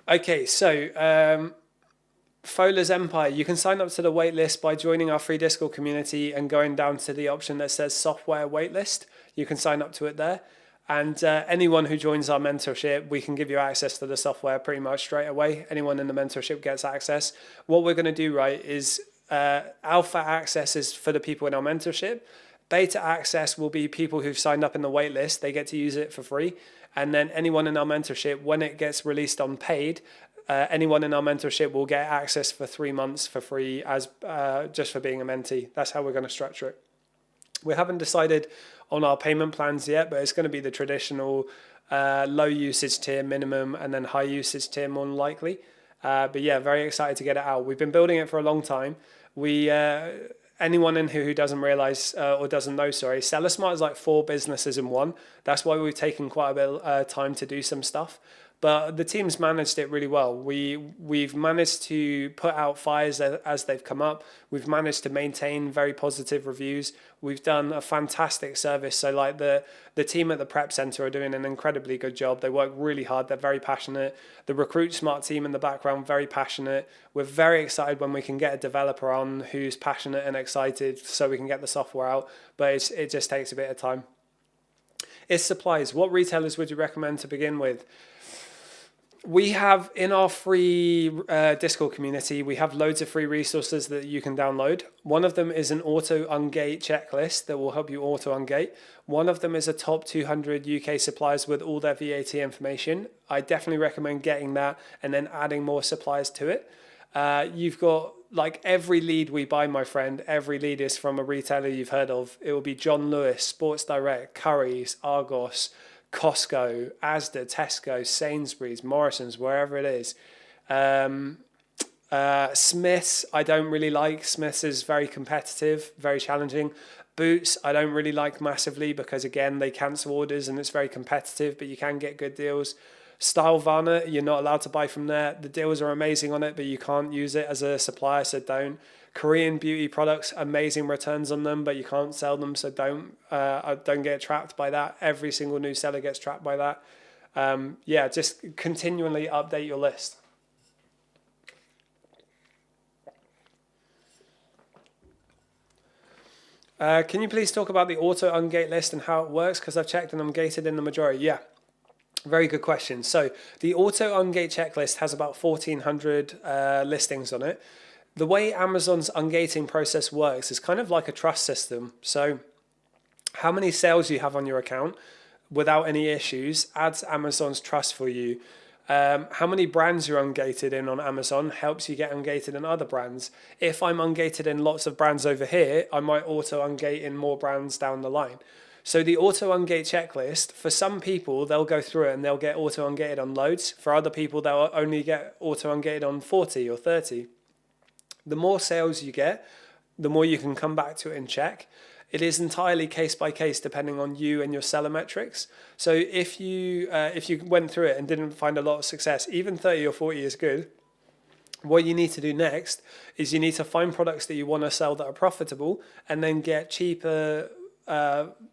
Okay, so Fola's Empire, you can sign up to the waitlist by joining our free Discord community and going down to the option that says software waitlist. You can sign up to it there. And anyone who joins our mentorship, we can give you access to the software pretty much straight away. Anyone in the mentorship gets access. What we're going to do, right, is alpha access is for the people in our mentorship. Beta access will be people who've signed up in the waitlist. They get to use it for free. And then anyone in our mentorship, when it gets released on paid, anyone in our mentorship will get access for 3 months for free as just for being a mentee. That's how we're going to structure it. We haven't decided on our payment plans yet, but it's going to be the traditional low usage tier minimum and then high usage tier more than likely. But yeah, very excited to get it out. We've been building it for a long time. Anyone in here who doesn't realize or doesn't know, Seller Smart is like 4 businesses in one. That's why we've taken quite a bit of time to do some stuff. but the team's managed it really well. We've managed to put out fires as they've come up. We've managed to maintain very positive reviews. We've done a fantastic service. So like the team at the prep center are doing an incredibly good job. They work really hard. They're very passionate. The Recruit Smart team in the background, very passionate. We're very excited when we can get a developer on who's passionate and excited so we can get the software out, but it just takes a bit of time. Is supplies. What retailers would you recommend to begin with? We have in our free Discord community, we have loads of free resources that you can download. One of them is an auto ungate checklist that will help you auto ungate. One of them is a top 200 UK suppliers with all their VAT information. I definitely recommend getting that and then adding more suppliers to it. You've got like every lead we buy, my friend, every lead is from a retailer you've heard of. It will be John Lewis, Sports Direct, Currys, Argos, Costco, Asda, Tesco, Sainsbury's, Morrison's, wherever it is. Smith's, I don't really like. Smith's is very competitive, very challenging. Boots, I don't really like massively because, again, they cancel orders and it's very competitive, but you can get good deals. Stylevarna, you're not allowed to buy from there. The deals are amazing on it, but you can't use it as a supplier, so don't. Korean beauty products, amazing returns on them, but you can't sell them, so don't get trapped by that. Every single new seller gets trapped by that. Yeah, just continually update your list. Can you please talk about the auto ungate list and how it works? Because I've checked and I'm gated in the majority. Yeah. Very good question. So the auto ungate checklist has about 1,400 listings on it. The way Amazon's ungating process works is kind of like a trust system. So how many sales you have on your account without any issues adds Amazon's trust for you. How many brands you're ungated in on Amazon helps you get ungated in other brands. If I'm ungated in lots of brands over here, I might auto ungate in more brands down the line. So the auto ungate checklist, for some people, they'll go through it and they'll get auto ungated on loads. For other people, they'll only get auto ungated on 40 or 30. The more sales you get, the more you can come back to it and check. It is entirely case by case depending on you and your seller metrics. So if you went through it and didn't find a lot of success, even 30 or 40 is good. What you need to do next is you need to find products that you want to sell that are profitable and then get cheaper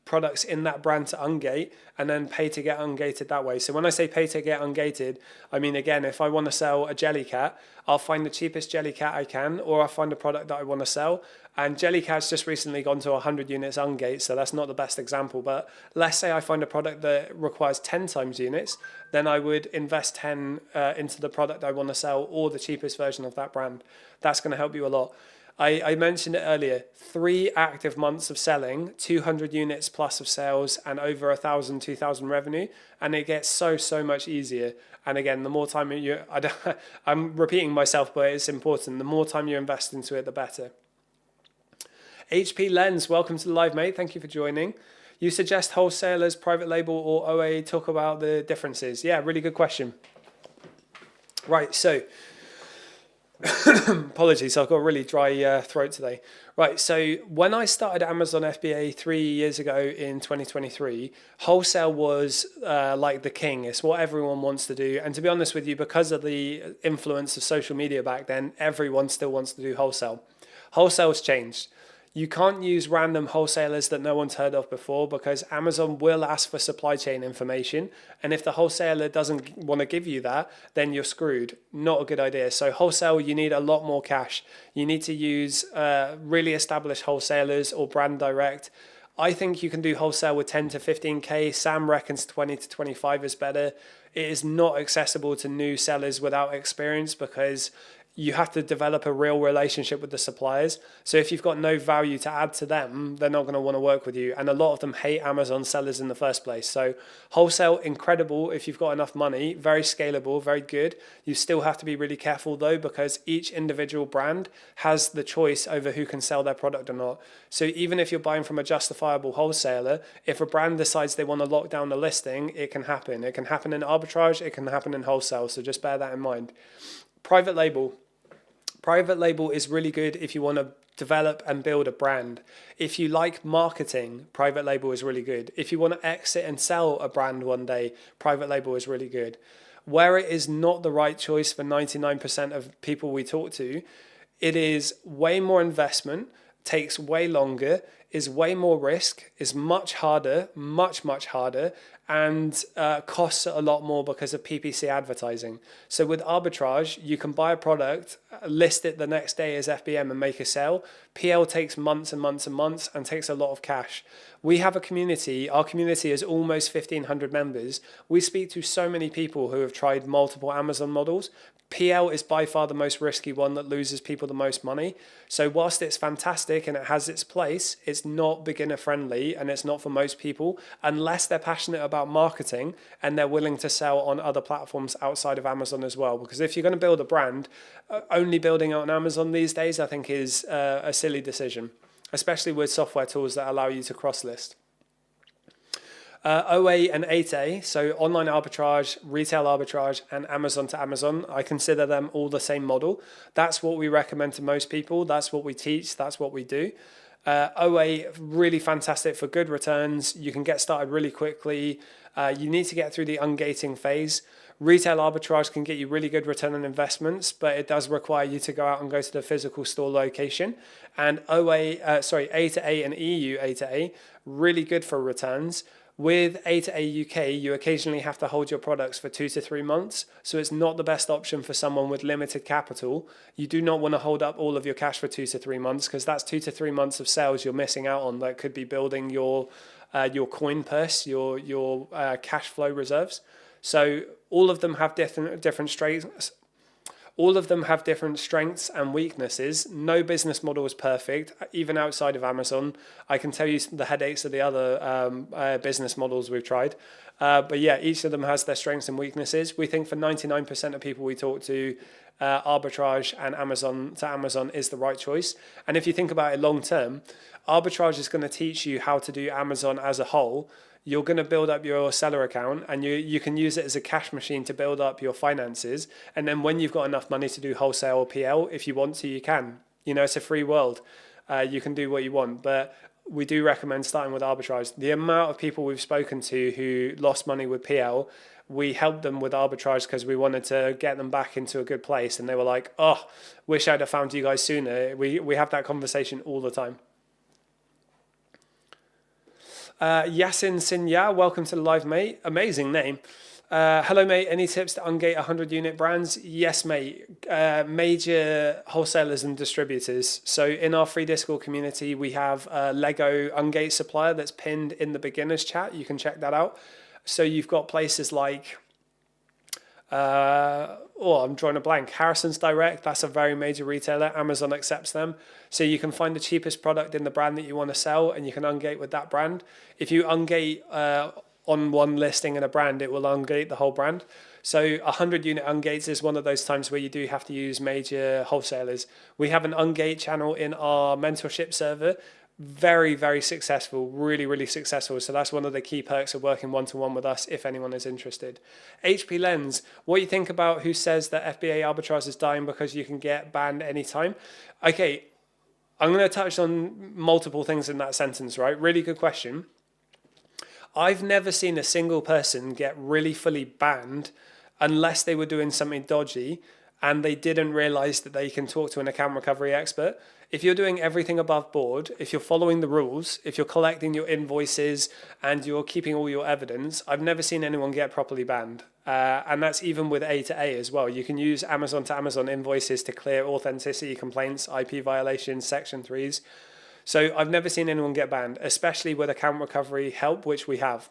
products in that brand to ungate and then pay to get ungated that way. So when I say pay to get ungated, I mean, again, if I want to sell a Jellycat, I'll find the cheapest Jellycat I can, or I'll find a product that I want to sell. And Jellycat's just recently gone to 100 units ungate, so that's not the best example. But let's say I find a product that requires 10 times units, then I would invest 10 into the product I want to sell or the cheapest version of that brand. That's going to help you a lot. I mentioned it earlier, 3 active months of selling, 200 units plus of sales and over 1,000, 2,000 revenue. And it gets so much easier. And again, the more time I'm repeating myself, but it's important. The more time you invest into it, the better. HP Lens, welcome to the live, mate. Thank you for joining. You suggest wholesalers, private label or OA, talk about the differences. Yeah, really good question. Right, so apologies, I've got a really dry throat today. Right, so when I started Amazon FBA 3 years ago in 2023, wholesale was like the king. It's what everyone wants to do. And to be honest with you, because of the influence of social media back then, everyone still wants to do wholesale. Wholesale's changed. You can't use random wholesalers that no one's heard of before because Amazon will ask for supply chain information. And if the wholesaler doesn't want to give you that, then you're screwed. Not a good idea. So wholesale, you need a lot more cash. You need to use really established wholesalers or brand direct. I think you can do wholesale with 10 to 15K. Sam reckons 20 to 25 is better. It is not accessible to new sellers without experience because you have to develop a real relationship with the suppliers. So if you've got no value to add to them, they're not going to want to work with you. And a lot of them hate Amazon sellers in the first place. So wholesale, incredible if you've got enough money, very scalable, very good. You still have to be really careful though, because each individual brand has the choice over who can sell their product or not. So even if you're buying from a justifiable wholesaler, if a brand decides they want to lock down the listing, it can happen. It can happen in arbitrage, it can happen in wholesale. So just bear that in mind. Private label. Private label is really good if you want to develop and build a brand. If you like marketing, private label is really good. If you want to exit and sell a brand one day, private label is really good. Where it is not the right choice for 99% of people we talk to, it is way more investment, takes way longer, is way more risk, is much harder, much harder, and costs a lot more because of PPC advertising. So with arbitrage, you can buy a product, list it the next day as FBM and make a sale. PL takes months and months and months and takes a lot of cash. We have a community, our community is almost 1,500 members. We speak to so many people who have tried multiple Amazon models. PL is by far the most risky one that loses people the most money. So whilst it's fantastic and it has its place, it's not beginner friendly and it's not for most people unless they're passionate about marketing and they're willing to sell on other platforms outside of Amazon as well. Because if you're going to build a brand, only building it on Amazon these days, I think is a silly decision, especially with software tools that allow you to cross-list. OA and 8A, so online arbitrage, retail arbitrage, and Amazon to Amazon, I consider them all the same model. That's what we recommend to most people. That's what we teach. That's what we do. OA, really fantastic for good returns. You can get started really quickly. You need to get through the ungating phase. Retail arbitrage can get you really good return on investments, but it does require you to go out and go to the physical store location. And A to A and EU A to A, really good for returns. With A to A UK, you occasionally have to hold your products for 2 to 3 months, so it's not the best option for someone with limited capital. You do not want to hold up all of your cash for 2 to 3 months because that's 2 to 3 months of sales you're missing out on that could be building your coin purse, your cash flow reserves. So all of them have different strengths. All of them have different strengths and weaknesses. No business model is perfect, even outside of Amazon. I can tell you the headaches of the other business models we've tried. But yeah, each of them has their strengths and weaknesses. We think for 99% of people we talk to, arbitrage and Amazon to Amazon is the right choice. And if you think about it long term, arbitrage is going to teach you how to do Amazon as a whole. You're going to build up your seller account and you can use it as a cash machine to build up your finances. And then when you've got enough money to do wholesale or PL, if you want to, you can. You know, it's a free world. You can do what you want. But we do recommend starting with arbitrage. The amount of people we've spoken to who lost money with PL, we helped them with arbitrage because we wanted to get them back into a good place. And they were like, oh, wish I'd have found you guys sooner. We have that conversation all the time. Yasin Sinya, welcome to the live, mate. Amazing name. Hello, mate. Any tips to ungate 100 unit brands? Yes, mate. Major wholesalers and distributors. So in our free Discord community, we have a Lego ungate supplier that's pinned in the beginners chat. You can check that out. So you've got places like, I'm drawing a blank. Harrison's Direct, that's a very major retailer. Amazon accepts them. So you can find the cheapest product in the brand that you want to sell and you can ungate with that brand. If you ungate on one listing in a brand, it will ungate the whole brand. So 100 unit ungates is one of those times where you do have to use major wholesalers. We have an ungate channel in our mentorship server. Very, very successful, really successful. So that's one of the key perks of working one-to-one with us if anyone is interested. HP Lens, what do you think about who says that FBA arbitrage is dying because you can get banned anytime? Okay, I'm going to touch on multiple things in that sentence, right? Really good question. I've never seen a single person get really fully banned unless they were doing something dodgy and they didn't realize that they can talk to an account recovery expert. If you're doing everything above board, if you're following the rules, if you're collecting your invoices and you're keeping all your evidence, I've never seen anyone get properly banned. And that's even with A to A as well. You can use Amazon to Amazon invoices to clear authenticity complaints, IP violations, Section 3s. So I've never seen anyone get banned, especially with account recovery help, which we have.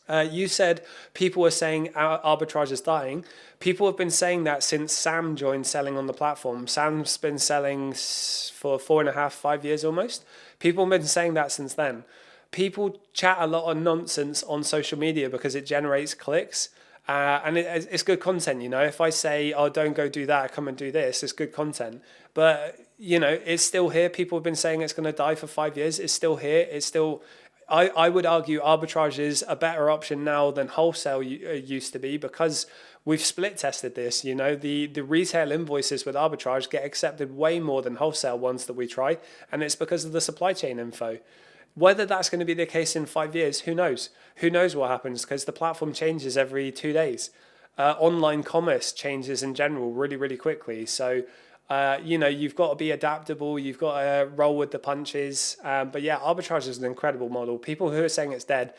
You said people were saying arbitrage is dying. People have been saying that since Sam joined selling on the platform. Sam's been selling for 4.5, 5 years almost. People have been saying that since then. People chat a lot of nonsense on social media because it generates clicks. And it's good content, you know. If I say, oh, don't go do that, come and do this, it's good content. But, you know, it's still here. People have been saying it's going to die for 5 years. It's still here. It's still... I would argue arbitrage is a better option now than wholesale used to be because we've split tested this. You know, the retail invoices with arbitrage get accepted way more than wholesale ones that we try, and it's because of the supply chain info. Whether that's going to be the case in 5 years, who knows? Who knows what happens because the platform changes every 2 days. online commerce changes in general really, really quickly. So, you've got to be adaptable. You've got to roll with the punches. But yeah, arbitrage is an incredible model. People who are saying it's dead,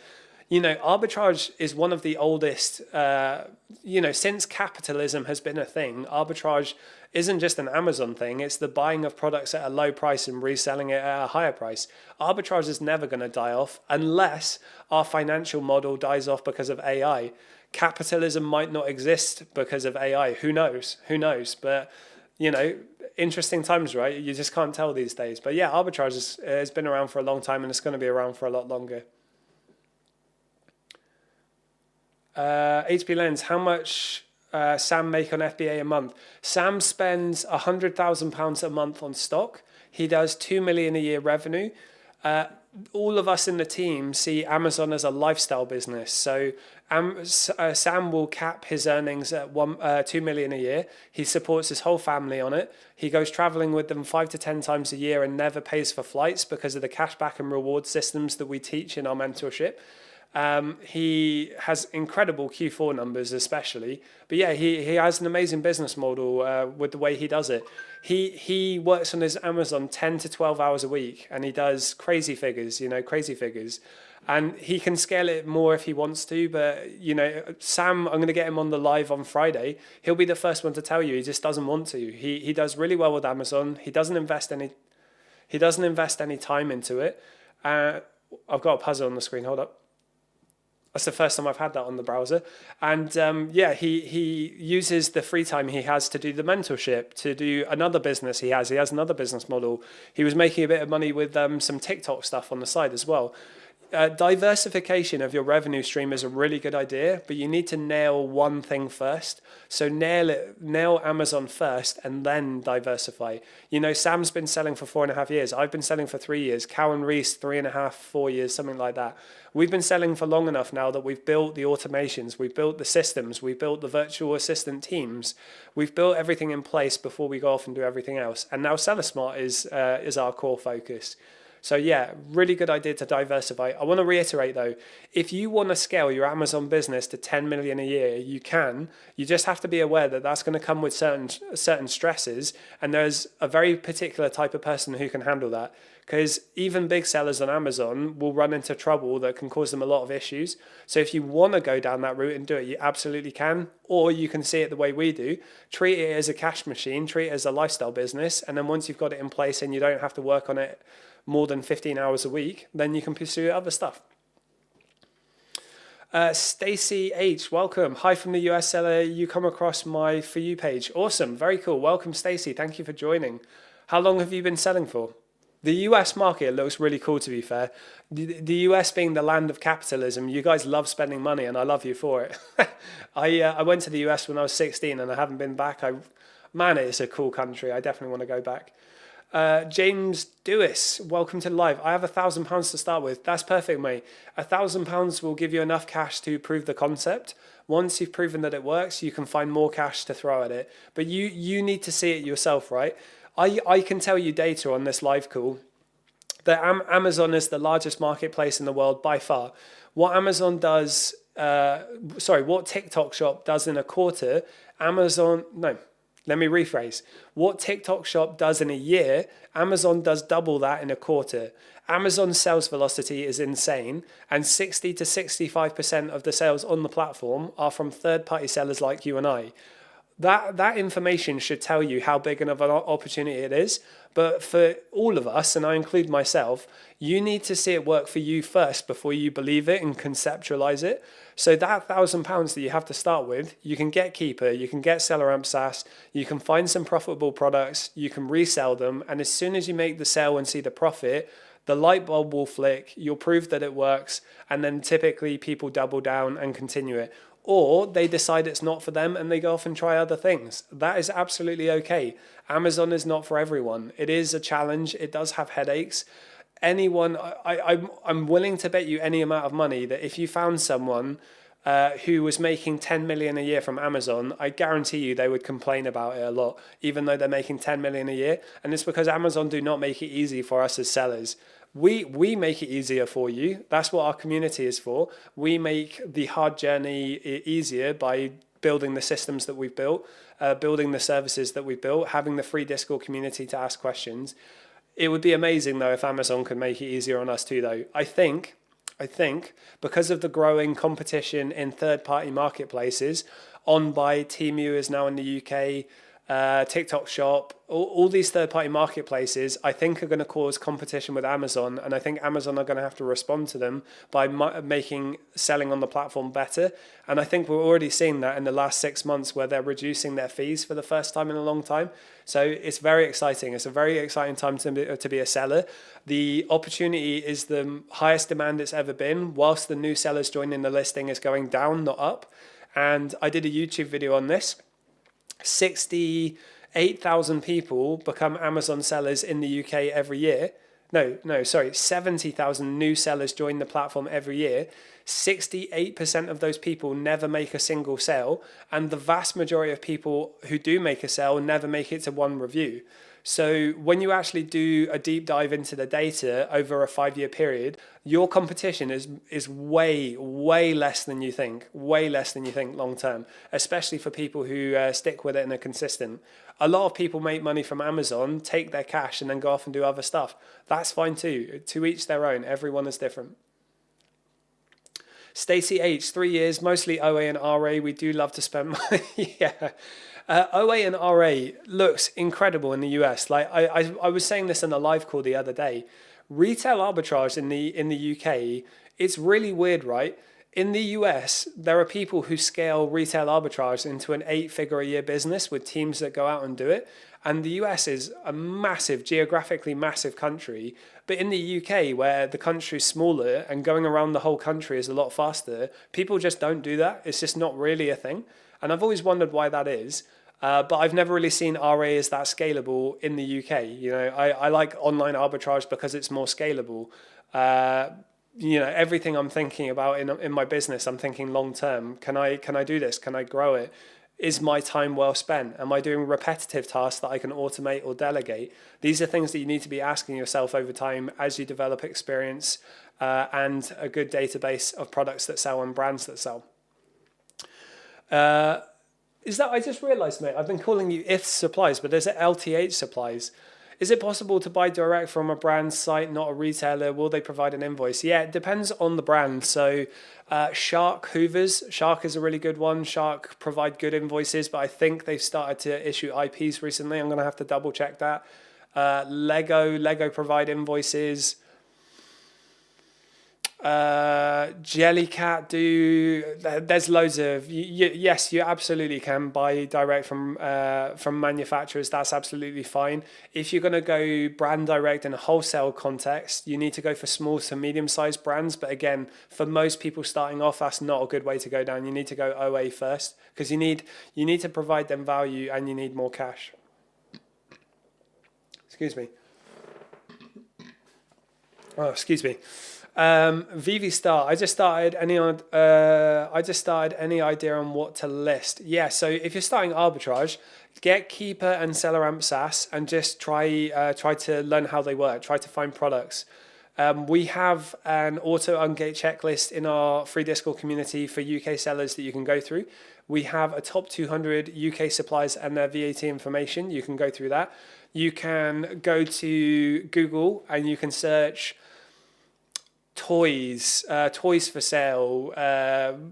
arbitrage is one of the oldest, since capitalism has been a thing, arbitrage isn't just an Amazon thing, it's the buying of products at a low price and reselling it at a higher price. Arbitrage is never going to die off unless our financial model dies off because of AI. Capitalism might not exist because of AI. Who knows? Who knows? But, interesting times, right? You just can't tell these days. But yeah, arbitrage has been around for a long time and it's going to be around for a lot longer. HP Lens, how much Sam make on FBA a month? Sam spends £100,000 a month on stock. He does 2 million a year revenue. All of us in the team see Amazon as a lifestyle business. So Sam will cap his earnings at 2 million a year. He supports his whole family on it. He goes traveling with them 5 to 10 times a year and never pays for flights because of the cashback and reward systems that we teach in our mentorship. He has incredible Q4 numbers, especially. But yeah, he has an amazing business model with the way he does it. He works on his Amazon 10 to 12 hours a week, and he does crazy figures. And he can scale it more if he wants to. But Sam, I'm going to get him on the live on Friday. He'll be the first one to tell you he just doesn't want to. He does really well with Amazon. He doesn't invest any time into it. I've got a puzzle on the screen. Hold up. That's the first time I've had that on the browser. And he uses the free time he has to do the mentorship, to do another business he has. He has another business model. He was making a bit of money with some TikTok stuff on the side as well. Diversification of your revenue stream is a really good idea, but you need to nail one thing first. So nail Amazon first and then diversify. Sam's been selling for 4.5 years. I've been selling for 3 years. Cowan Reese, 3.5, 4 years, something like that. We've been selling for long enough now that we've built the automations, we've built the systems, we've built the virtual assistant teams. We've built everything in place before we go off and do everything else. And now Seller Smart is our core focus. So yeah, really good idea to diversify. I want to reiterate though, if you want to scale your Amazon business to 10 million a year, you can. You just have to be aware that that's going to come with certain stresses, and there's a very particular type of person who can handle that. Because even big sellers on Amazon will run into trouble that can cause them a lot of issues. So if you want to go down that route and do it, you absolutely can. Or you can see it the way we do. Treat it as a cash machine, treat it as a lifestyle business. And then once you've got it in place and you don't have to work on it more than 15 hours a week, then you can pursue other stuff. Stacy H, welcome. Hi from the US seller. You come across my For You page. Awesome. Very cool. Welcome, Stacy. Thank you for joining. How long have you been selling for? The US market looks really cool, to be fair. The US being the land of capitalism, you guys love spending money, and I love you for it. I went to the US when I was 16, and I haven't been back. Man, it is a cool country. I definitely want to go back. James Dewis, welcome to the live. I have £1,000 to start with. That's perfect, mate. £1,000 will give you enough cash to prove the concept. Once you've proven that it works, you can find more cash to throw at it. But you need to see it yourself, right? I can tell you data on this live call that Amazon is the largest marketplace in the world by far. What Amazon does, what TikTok Shop does in a quarter, let me rephrase. What TikTok Shop does in a year, Amazon does double that in a quarter. Amazon's sales velocity is insane, and 60 to 65% of the sales on the platform are from third-party sellers like you and I. That information should tell you how big of an opportunity it is. But for all of us, and I include myself, you need to see it work for you first before you believe it and conceptualize it. So that £1,000 that you have to start with, you can get Keeper, you can get SellerAmp SaaS, you can find some profitable products, you can resell them, and as soon as you make the sale and see the profit, the light bulb will flick, you'll prove that it works, and then typically people double down and continue it. Or they decide it's not for them and they go off and try other things. That is absolutely okay. Amazon is not for everyone. It is a challenge. It does have headaches. I'm willing to bet you any amount of money that if you found someone who was making 10 million a year from Amazon, I guarantee you they would complain about it a lot, even though they're making 10 million a year. And it's because Amazon do not make it easy for us as sellers. We make it easier for you. That's what our community is for. We make the hard journey easier by building the systems that we've built, building the services that we've built, having the free Discord community to ask questions. It would be amazing though if Amazon could make it easier on us too though. I think because of the growing competition in third-party marketplaces, OnBuy, Temu is now in the UK, TikTok Shop, all these third-party marketplaces, I think are going to cause competition with Amazon, and I think Amazon are going to have to respond to them by making selling on the platform better. And I think we're already seeing that in the last 6 months where they're reducing their fees for the first time in a long time. So it's very exciting. It's a very exciting time to be a seller. The opportunity is the highest demand it's ever been, whilst the new sellers joining the listing is going down, not up. And I did a YouTube video on this. 68,000 people become Amazon sellers in the UK every year. 70,000 new sellers join the platform every year. 68% of those people never make a single sale, and the vast majority of people who do make a sale never make it to one review. So when you actually do a deep dive into the data over a 5-year period, your competition is way less than you think, long term, especially for people who stick with it and are consistent. A lot of people make money from Amazon, take their cash and then go off and do other stuff. That's fine too. To each their own. Everyone is different. Stacey H, 3 years, mostly OA and RA. We do love to spend money. Yeah. OA and RA looks incredible in the US. Like I was saying this in a live call the other day. Retail arbitrage in the UK, it's really weird, right? In the US, there are people who scale retail arbitrage into an 8-figure a year business with teams that go out and do it. And the US is a massive, geographically massive country. But in the UK, where the country's smaller and going around the whole country is a lot faster, people just don't do that. It's just not really a thing. And I've always wondered why that is. But I've never really seen RA as that scalable in the UK. You know, I like online arbitrage because it's more scalable. You know, everything I'm thinking about in my business, I'm thinking long term. Can I do this? Can I grow it? Is my time well spent? Am I doing repetitive tasks that I can automate or delegate? These are things that you need to be asking yourself over time as you develop experience and a good database of products that sell and brands that sell. Is that, I just realized, mate, I've been calling you IF Supplies, but there's LTH Supplies. Is it possible to buy direct from a brand site, not a retailer? Will they provide an invoice? Yeah, it depends on the brand. So Shark Hoovers, Shark is a really good one. Shark provide good invoices, but I think they've started to issue IPs recently. I'm going to have to double check that. Lego provide invoices. Jellycat do. There's loads of. Yes, you absolutely can buy direct from manufacturers. That's absolutely fine. If you're going to go brand direct in a wholesale context, you need to go for small to medium-sized brands. But again, for most people starting off, that's not a good way to go down. You need to go OA first because you need to provide them value and you need more cash. Excuse me. Oh, excuse me. VV Star, I just started any idea on what to list? Yeah, so if you're starting arbitrage, get Keeper and SellerAmp SaaS and just try to learn how they work. Try to find products. We have an auto ungate checklist in our free Discord community for UK sellers that you can go through. We have a top 200 UK suppliers and their VAT information. You can go through that. You can go to Google and you can search toys for sale,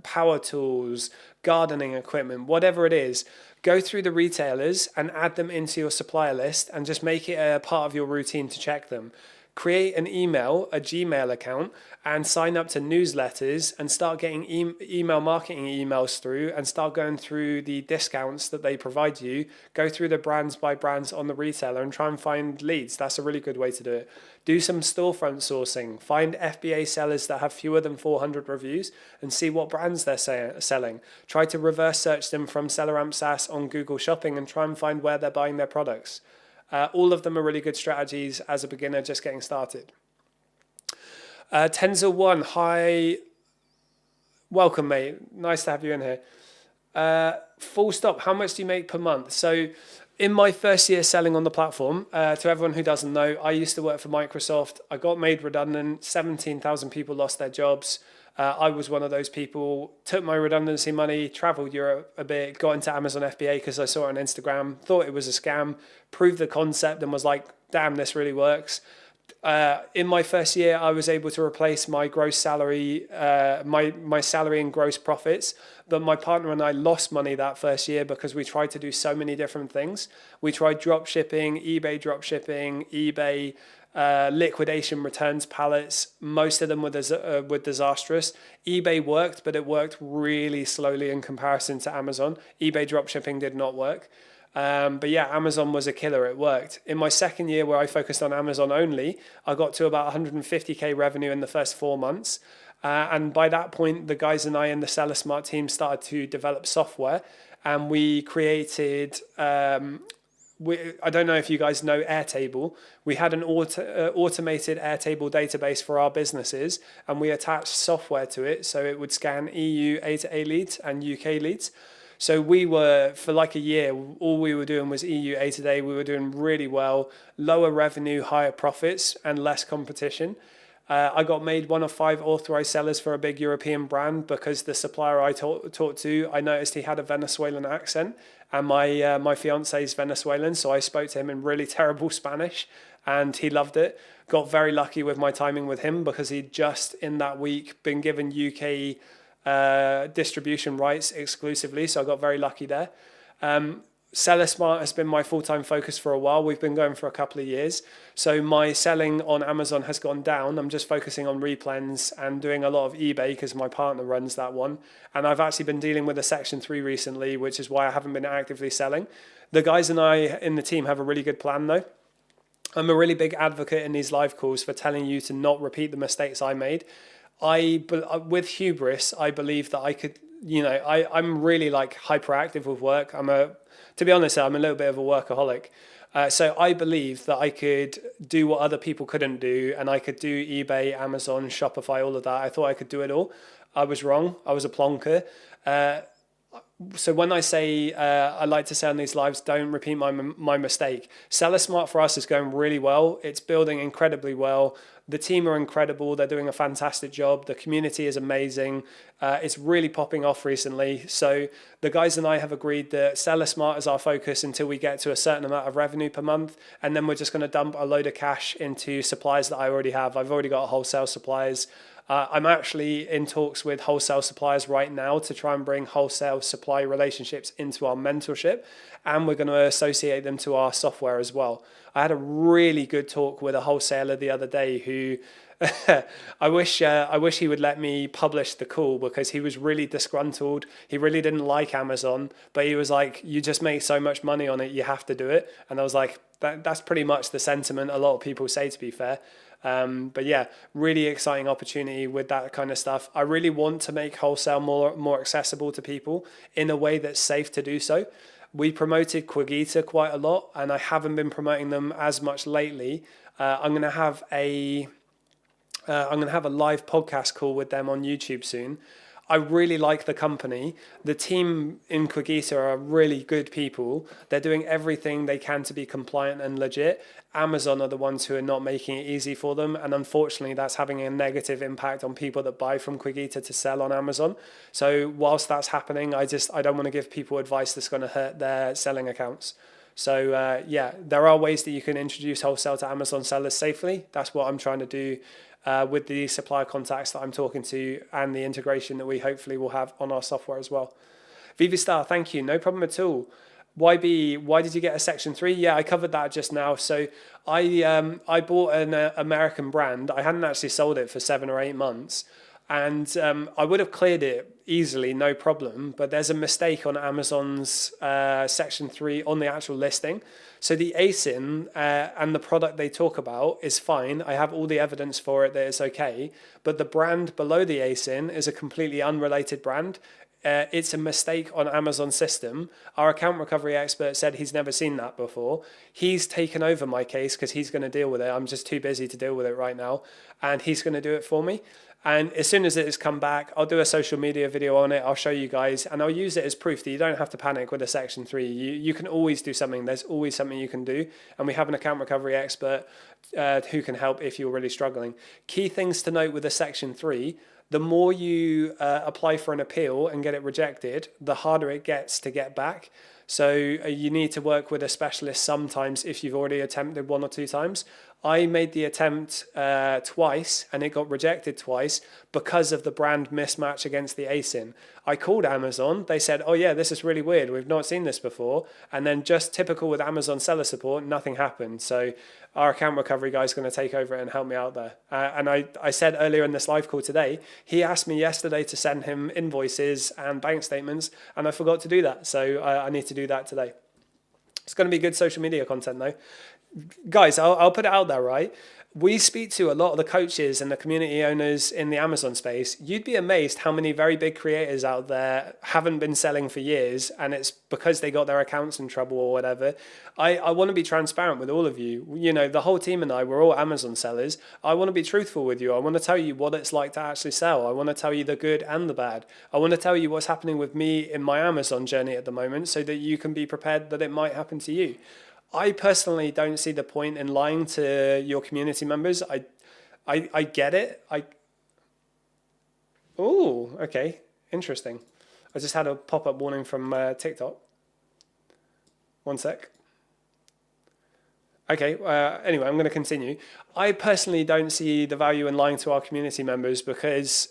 power tools, gardening equipment, whatever it is. Go through the retailers and add them into your supplier list and just make it a part of your routine to check them. Create an email, a Gmail account, and sign up to newsletters and start getting email marketing emails through and start going through the discounts that they provide you. Go through the brands by brands on the retailer and try and find leads. That's a really good way to do it. Do some storefront sourcing. Find FBA sellers that have fewer than 400 reviews and see what brands they're selling. Try to reverse search them from SellerAmp SaaS on Google Shopping and try and find where they're buying their products. All of them are really good strategies as a beginner just getting started. Tenzel1, hi. Welcome, mate. Nice to have you in here. Full stop, how much do you make per month? So in my first year selling on the platform, to everyone who doesn't know, I used to work for Microsoft. I got made redundant. 17,000 people lost their jobs. I was one of those people, took my redundancy money, traveled Europe a bit, got into Amazon FBA because I saw it on Instagram, thought it was a scam, proved the concept and was like, damn, this really works. In my first year, I was able to replace my gross salary, my salary and gross profits. But my partner and I lost money that first year because we tried to do so many different things. We tried drop shipping, eBay liquidation returns pallets. Most of them were disastrous. eBay worked, but it worked really slowly in comparison to Amazon. eBay dropshipping did not work. But yeah, Amazon was a killer. It worked. In my second year where I focused on Amazon only, I got to about 150K revenue in the first 4 months. And by that point, the guys and I in the Seller Smart team started to develop software, and we created, I don't know if you guys know Airtable. We had an automated Airtable database for our businesses, and we attached software to it so it would scan EU A to A leads and UK leads. So we were, for like a year, all we were doing was EU A to A. We were doing really well, lower revenue, higher profits, and less competition. I got made one of 5 authorized sellers for a big European brand because the supplier I talked to, I noticed he had a Venezuelan accent, and my fiance is Venezuelan, so I spoke to him in really terrible Spanish, and he loved it. Got very lucky with my timing with him because he'd just in that week been given UK distribution rights exclusively, so I got very lucky there. Seller Smart has been my full-time focus for a while. We've been going for a couple of years. So my selling on Amazon has gone down. I'm just focusing on replens and doing a lot of eBay because my partner runs that one. And I've actually been dealing with a Section 3 recently, which is why I haven't been actively selling. The guys and I in the team have a really good plan though. I'm a really big advocate in these live calls for telling you to not repeat the mistakes I made. With hubris, I believe that I could, I'm really like hyperactive with work. To be honest, I'm a little bit of a workaholic. So I believe that I could do what other people couldn't do, and I could do eBay, Amazon, Shopify, all of that. I thought I could do it all. I was wrong. I was a plonker. So when I say, I like to say on these lives, don't repeat my mistake. Seller Smart for us is going really well. It's building incredibly well. The team are incredible. They're doing a fantastic job. The community is amazing. It's really popping off recently. So the guys and I have agreed that Seller Smart is our focus until we get to a certain amount of revenue per month. And then we're just going to dump a load of cash into suppliers that I already have. I've already got wholesale suppliers. I'm actually in talks with wholesale suppliers right now to try and bring wholesale supply relationships into our mentorship, and we're going to associate them to our software as well. I had a really good talk with a wholesaler the other day who I wish he would let me publish the call because he was really disgruntled. He really didn't like Amazon, but he was like, you just make so much money on it, you have to do it. And I was like, that's pretty much the sentiment a lot of people say, to be fair. But yeah, really exciting opportunity with that kind of stuff. I really want to make wholesale more accessible to people in a way that's safe to do so. We promoted Quigita quite a lot, and I haven't been promoting them as much lately. I'm going to have a live podcast call with them on YouTube soon. I really like the company. The team in Quigita are really good people. They're doing everything they can to be compliant and legit. Amazon are the ones who are not making it easy for them. And unfortunately, that's having a negative impact on people that buy from Quigita to sell on Amazon. So whilst that's happening, I don't want to give people advice that's going to hurt their selling accounts. So yeah, there are ways that you can introduce wholesale to Amazon sellers safely. That's what I'm trying to do with the supplier contacts that I'm talking to and the integration that we hopefully will have on our software as well. Vivistar, thank you. No problem at all. YB, why did you get a Section 3? Yeah, I covered that just now. So I bought an American brand. I hadn't actually sold it for 7 or 8 months. And I would have cleared it easily, no problem. But there's a mistake on Amazon's Section 3 on the actual listing. So the ASIN and the product they talk about is fine. I have all the evidence for it that it's okay. But the brand below the ASIN is a completely unrelated brand. It's a mistake on Amazon's system. Our account recovery expert said he's never seen that before. He's taken over my case because he's going to deal with it. I'm just too busy to deal with it right now. And he's going to do it for me. And as soon as it has come back, I'll do a social media video on it. I'll show you guys, and I'll use it as proof that you don't have to panic with a Section 3. You can always do something. There's always something you can do. And we have an account recovery expert who can help if you're really struggling. Key things to note with a Section 3. the more you apply for an appeal and get it rejected, the harder it gets to get back. So you need to work with a specialist sometimes if you've already attempted 1 or 2 times. I made the attempt twice and it got rejected twice because of the brand mismatch against the ASIN. I called Amazon. They said, oh yeah, this is really weird. We've not seen this before. And then just typical with Amazon seller support, nothing happened. So our account recovery guy is going to take over it and help me out there. And I said earlier in this live call today, he asked me yesterday to send him invoices and bank statements, and I forgot to do that. So I need to do that today. It's going to be good social media content though. Guys, I'll put it out there, right? We speak to a lot of the coaches and the community owners in the Amazon space. You'd be amazed how many very big creators out there haven't been selling for years, and it's because they got their accounts in trouble or whatever. I want to be transparent with all of you. You know, the whole team and I, we're all Amazon sellers. I want to be truthful with you. I want to tell you what it's like to actually sell. I want to tell you the good and the bad. I want to tell you what's happening with me in my Amazon journey at the moment so that you can be prepared that it might happen to you. I personally don't see the point in lying to your community members. I get it. Oh, okay, interesting. I just had a pop-up warning from TikTok. One sec. Okay, anyway, I'm going to continue. I personally don't see the value in lying to our community members because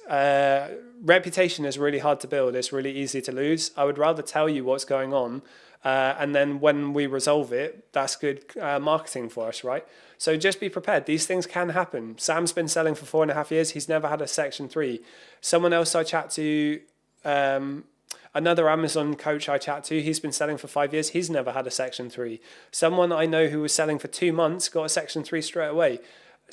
reputation is really hard to build. It's really easy to lose. I would rather tell you what's going on. And then when we resolve it, that's good marketing for us, right? So just be prepared. These things can happen. Sam's been selling for 4.5 years. He's never had a Section 3. Someone else I chat to, another Amazon coach I chat to, he's been selling for 5 years. He's never had a Section 3. Someone I know who was selling for 2 months got a Section 3 straight away.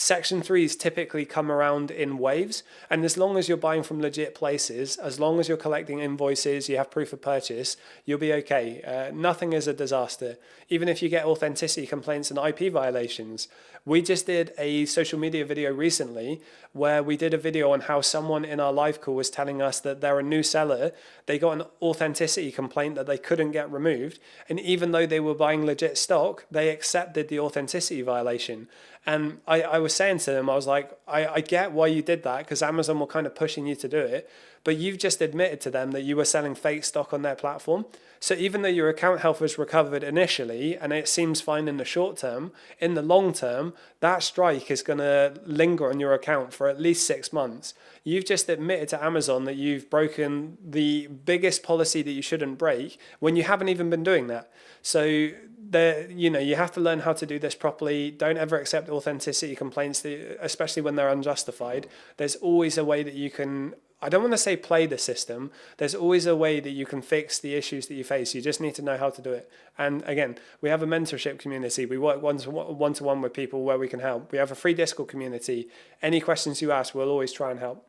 Section 3s typically come around in waves, and as long as you're buying from legit places, as long as you're collecting invoices, you have proof of purchase, you'll be okay. Nothing is a disaster. Even if you get authenticity complaints and IP violations. We just did a social media video recently where we did a video on how someone in our live call was telling us that they're a new seller. They got an authenticity complaint that they couldn't get removed, and even though they were buying legit stock, they accepted the authenticity violation. And I was saying to them, I was like, I get why you did that because Amazon were kind of pushing you to do it, but you've just admitted to them that you were selling fake stock on their platform. So even though your account health was recovered initially and it seems fine in the short term, in the long term, that strike is going to linger on your account for at least 6 months. You've just admitted to Amazon that you've broken the biggest policy that you shouldn't break when you haven't even been doing that. So you have to learn how to do this properly. Don't ever accept authenticity complaints, especially when they're unjustified. There's always a way that you can, I don't want to say play the system. There's always a way that you can fix the issues that you face. You just need to know how to do it. And again, we have a mentorship community. We work one-to-one with people where we can help. We have a free Discord community. Any questions you ask, we'll always try and help.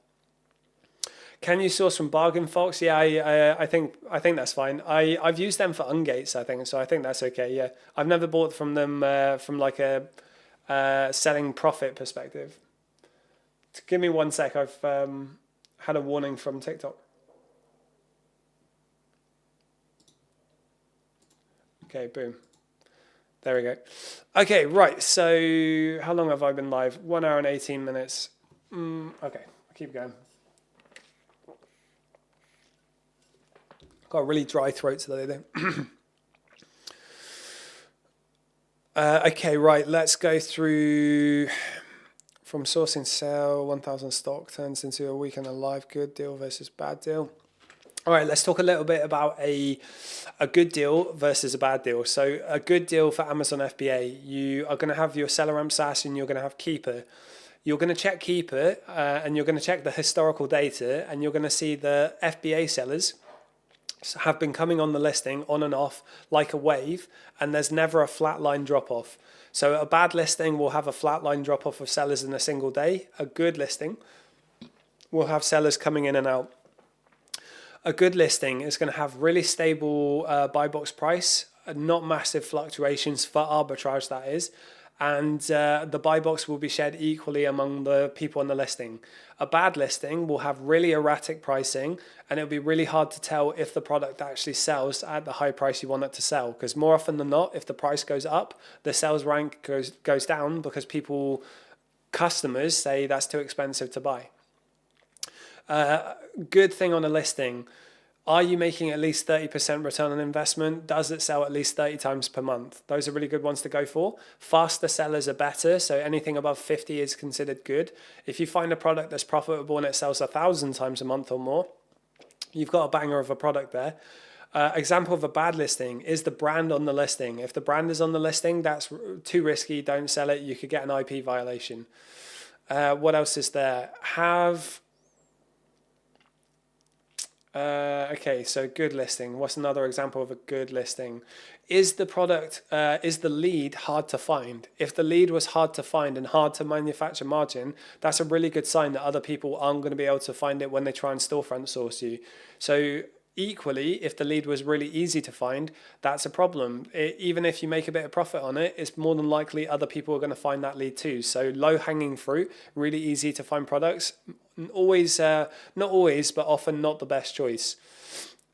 Can you source from Bargain Fox? Yeah, I think that's fine. I've used them for ungates, I think, so I think that's okay. Yeah, I've never bought from them from like a selling profit perspective. Give me 1 sec. I've had a warning from TikTok. Okay, boom. There we go. Okay, right. So how long have I been live? 1 hour and 18 minutes. Okay, I'll keep going. Got a really dry throat today though. Okay, right, let's go through from sourcing sale, 1,000 stock turns into a week and a live good deal versus bad deal. All right, let's talk a little bit about a good deal versus a bad deal. So a good deal for Amazon FBA, you are going to have your SellerAmp SaaS and you're going to have Keeper. You're going to check Keeper and you're going to check the historical data and you're going to see the FBA sellers have been coming on the listing on and off like a wave, and there's never a flat line drop off. So a bad listing will have a flat line drop off of sellers in a single day. A good listing will have sellers coming in and out. A good listing is going to have really stable buy box price, not massive fluctuations for arbitrage, that is. And the buy box will be shared equally among the people on the listing. A bad listing will have really erratic pricing, and it'll be really hard to tell if the product actually sells at the high price you want it to sell. Because more often than not, if the price goes up, the sales rank goes down because customers say that's too expensive to buy. Good thing on a listing. Are you making at least 30% return on investment? Does it sell at least 30 times per month? Those are really good ones to go for. Faster sellers are better, so anything above 50 is considered good. If you find a product that's profitable and it sells 1,000 times a month or more, you've got a banger of a product there. Example of a bad listing is the brand on the listing. If the brand is on the listing, that's too risky, don't sell it. You could get an IP violation. What else is there? Okay, so good listing. What's another example of a good listing? Is the lead hard to find? If the lead was hard to find and hard to manufacture margin, that's a really good sign that other people aren't going to be able to find it when they try and storefront source you. So equally, if the lead was really easy to find, that's a problem. Even if you make a bit of profit on it, it's more than likely other people are going to find that lead too. So low hanging fruit, really easy to find products. Always, not always, but often not the best choice.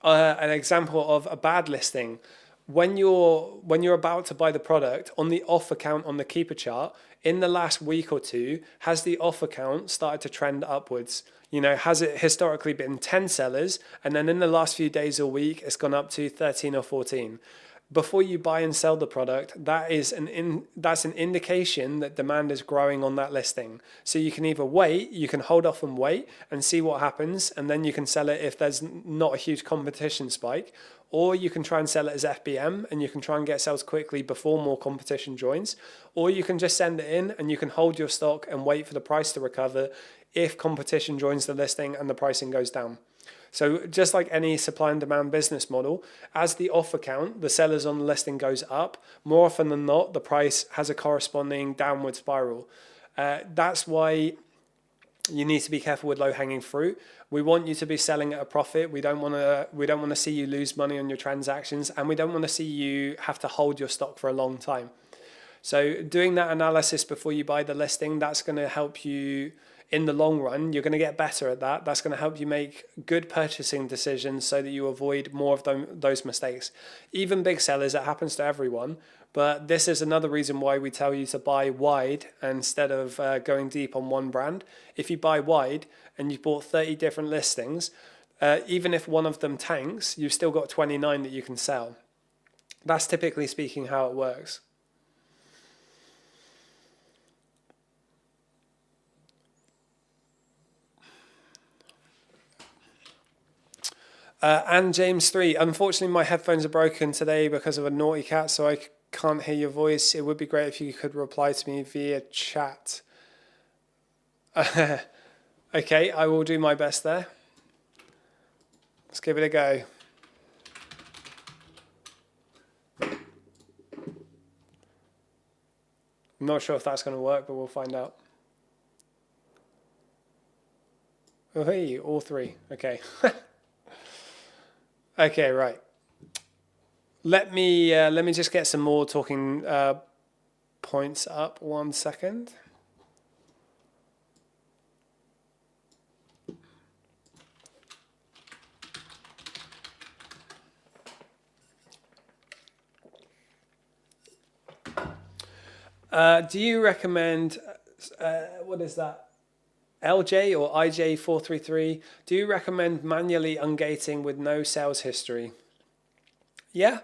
An example of a bad listing. When you're about to buy the product, on the offer count on the keeper chart, in the last week or two, has the offer count started to trend upwards? Has it historically been 10 sellers, and then in the last few days or week, it's gone up to 13 or 14? Before you buy and sell the product, that's an indication that demand is growing on that listing. So you can either wait, you can hold off and wait and see what happens, and then you can sell it if there's not a huge competition spike, or you can try and sell it as FBM and you can try and get sales quickly before more competition joins, or you can just send it in and you can hold your stock and wait for the price to recover if competition joins the listing and the pricing goes down. So just like any supply and demand business model, as the offer count, the sellers on the listing goes up, more often than not, the price has a corresponding downward spiral. That's why you need to be careful with low-hanging fruit. We want you to be selling at a profit. We don't want to see you lose money on your transactions, and we don't want to see you have to hold your stock for a long time. So doing that analysis before you buy the listing, that's going to help you in the long run. You're going to get better at that. That's going to help you make good purchasing decisions so that you avoid more of those mistakes. Even big sellers, it happens to everyone. But this is another reason why we tell you to buy wide instead of going deep on one brand. If you buy wide and you bought 30 different listings, even if one of them tanks, you've still got 29 that you can sell. That's typically speaking how it works. And James 3, unfortunately my headphones are broken today because of a naughty cat, so I can't hear your voice. It would be great if you could reply to me via chat. Okay, I will do my best there. Let's give it a go. I'm not sure if that's going to work, but we'll find out. Oh, hey, all three. Okay. Okay, right. Let me just get some more talking points up. 1 second. Do you recommend what is that? LJ or IJ433, do you recommend manually ungating with no sales history? Yeah,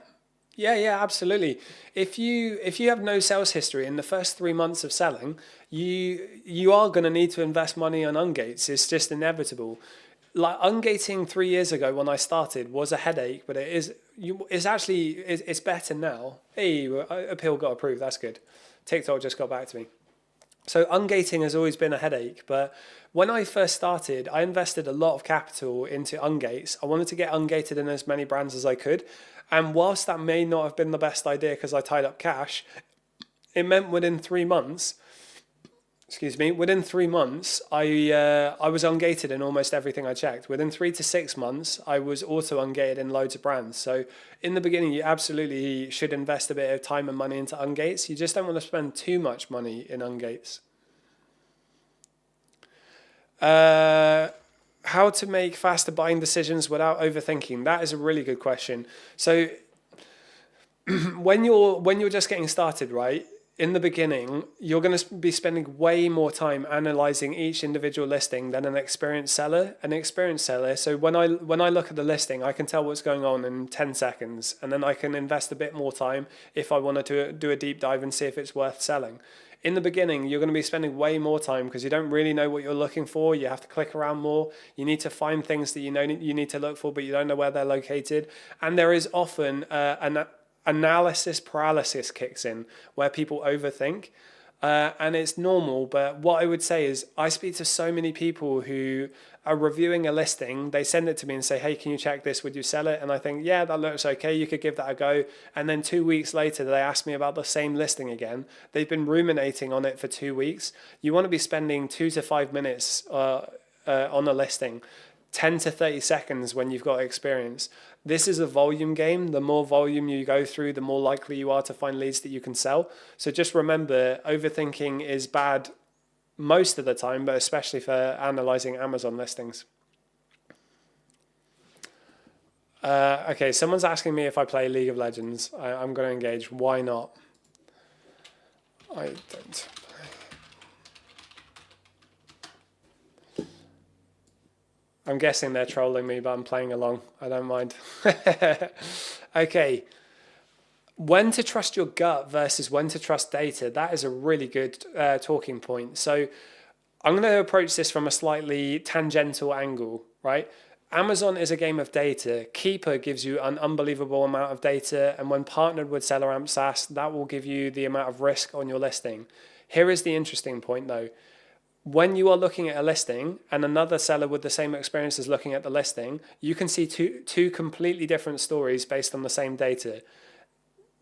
absolutely. If you have no sales history in the first 3 months of selling, you are going to need to invest money on ungates. It's just inevitable. Like ungating 3 years ago when I started was a headache, but it's better now. Hey, appeal got approved. That's good. TikTok just got back to me. So ungating has always been a headache, but when I first started, I invested a lot of capital into ungates. I wanted to get ungated in as many brands as I could. And whilst that may not have been the best idea because I tied up cash, it meant within 3 months, I was ungated in almost everything I checked. Within 3 to 6 months, I was auto ungated in loads of brands. So in the beginning, you absolutely should invest a bit of time and money into ungates. You just don't want to spend too much money in ungates. How to make faster buying decisions without overthinking? That is a really good question. So when you're just getting started, right? in the beginning, you're going to be spending way more time analyzing each individual listing than an experienced seller. An experienced seller, so when I look at the listing, I can tell what's going on in 10 seconds, and then I can invest a bit more time if I wanted to do a deep dive and see if it's worth selling. In the beginning, you're going to be spending way more time because you don't really know what you're looking for. You have to click around more. You need to find things that you know you need to look for, but you don't know where they're located. And there is often an analysis paralysis kicks in where people overthink. And it's normal, but what I would say is I speak to so many people who are reviewing a listing. They send it to me and say, hey, can you check this? Would you sell it? And I think, yeah, that looks okay. You could give that a go. And then 2 weeks later, they ask me about the same listing again. They've been ruminating on it for 2 weeks. You want to be spending 2 to 5 minutes on a listing, 10 to 30 seconds when you've got experience. This is a volume game. The more volume you go through, the more likely you are to find leads that you can sell. So just remember, overthinking is bad most of the time, but especially for analyzing Amazon listings. Okay, someone's asking me if I play League of Legends. I'm going to engage. Why not? I don't. I'm guessing they're trolling me, but I'm playing along. I don't mind. Okay. When to trust your gut versus when to trust data, that is a really good talking point. So I'm going to approach this from a slightly tangential angle, right? Amazon is a game of data. Keeper gives you an unbelievable amount of data, and when partnered with SellerAmp SaaS, that will give you the amount of risk on your listing. Here is the interesting point though. When you are looking at a listing and another seller with the same experience is looking at the listing, you can see two completely different stories based on the same data.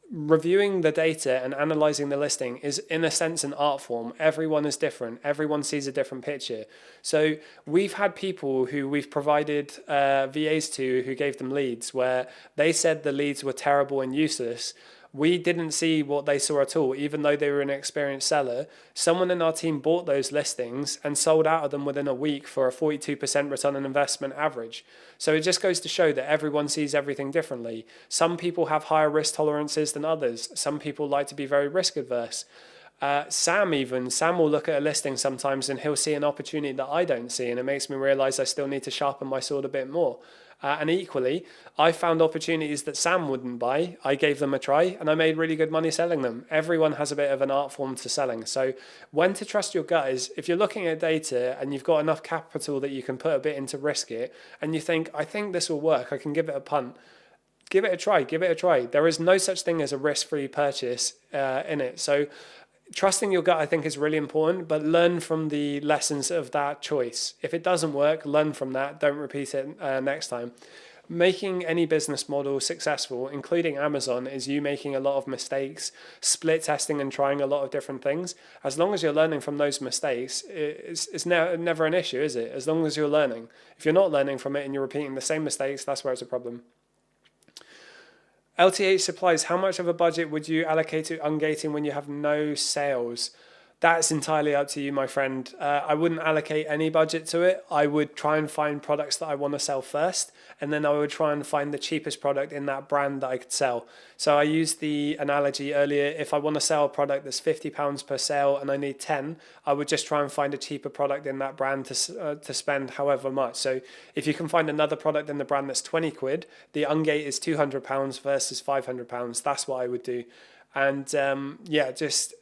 Reviewing the data and analyzing the listing is in a sense an art form. Everyone is different. Everyone sees a different picture. So we've had people who we've provided VAs to who gave them leads where they said the leads were terrible and useless. We didn't see what they saw at all, even though they were an experienced seller. Someone in our team bought those listings and sold out of them within a week for a 42% return on investment average. So it just goes to show that everyone sees everything differently. Some people have higher risk tolerances than others. Some people like to be very risk adverse. Sam will look at a listing sometimes and he'll see an opportunity that I don't see, and it makes me realize I still need to sharpen my sword a bit more. And equally, I found opportunities that Sam wouldn't buy. I gave them a try and I made really good money selling them. Everyone has a bit of an art form to selling. So when to trust your gut is if you're looking at data and you've got enough capital that you can put a bit into risk it and you think, I think this will work, I can give it a punt. Give it a try, give it a try. There is no such thing as a risk-free purchase in it. So trusting your gut, I think, is really important, but learn from the lessons of that choice. If it doesn't work, learn from that. Don't repeat it next time. Making any business model successful, including Amazon, is you making a lot of mistakes, split testing and trying a lot of different things. As long as you're learning from those mistakes, it's never an issue, is it? As long as you're learning. If you're not learning from it and you're repeating the same mistakes, that's where it's a problem. LTH supplies, how much of a budget would you allocate to ungating when you have no sales? That's entirely up to you, my friend. I wouldn't allocate any budget to it. I would try and find products that I want to sell first, and then I would try and find the cheapest product in that brand that I could sell. So I used the analogy earlier, if I want to sell a product that's £50 per sale and I need 10, I would just try and find a cheaper product in that brand to spend however much. So if you can find another product in the brand that's 20 quid, the ungate is £200 versus £500. That's what I would do. And just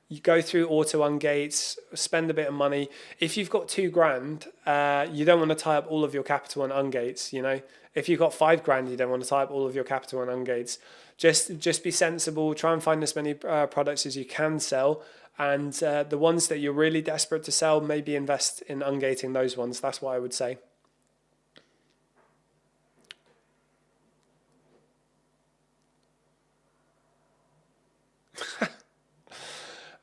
you go through auto ungates, spend a bit of money. If you've got £2,000, you don't want to tie up all of your capital on ungates. You know, if you've got £5,000, you don't want to tie up all of your capital on ungates. Just be sensible. Try and find as many products as you can sell, and the ones that you're really desperate to sell, maybe invest in ungating those ones. That's what I would say.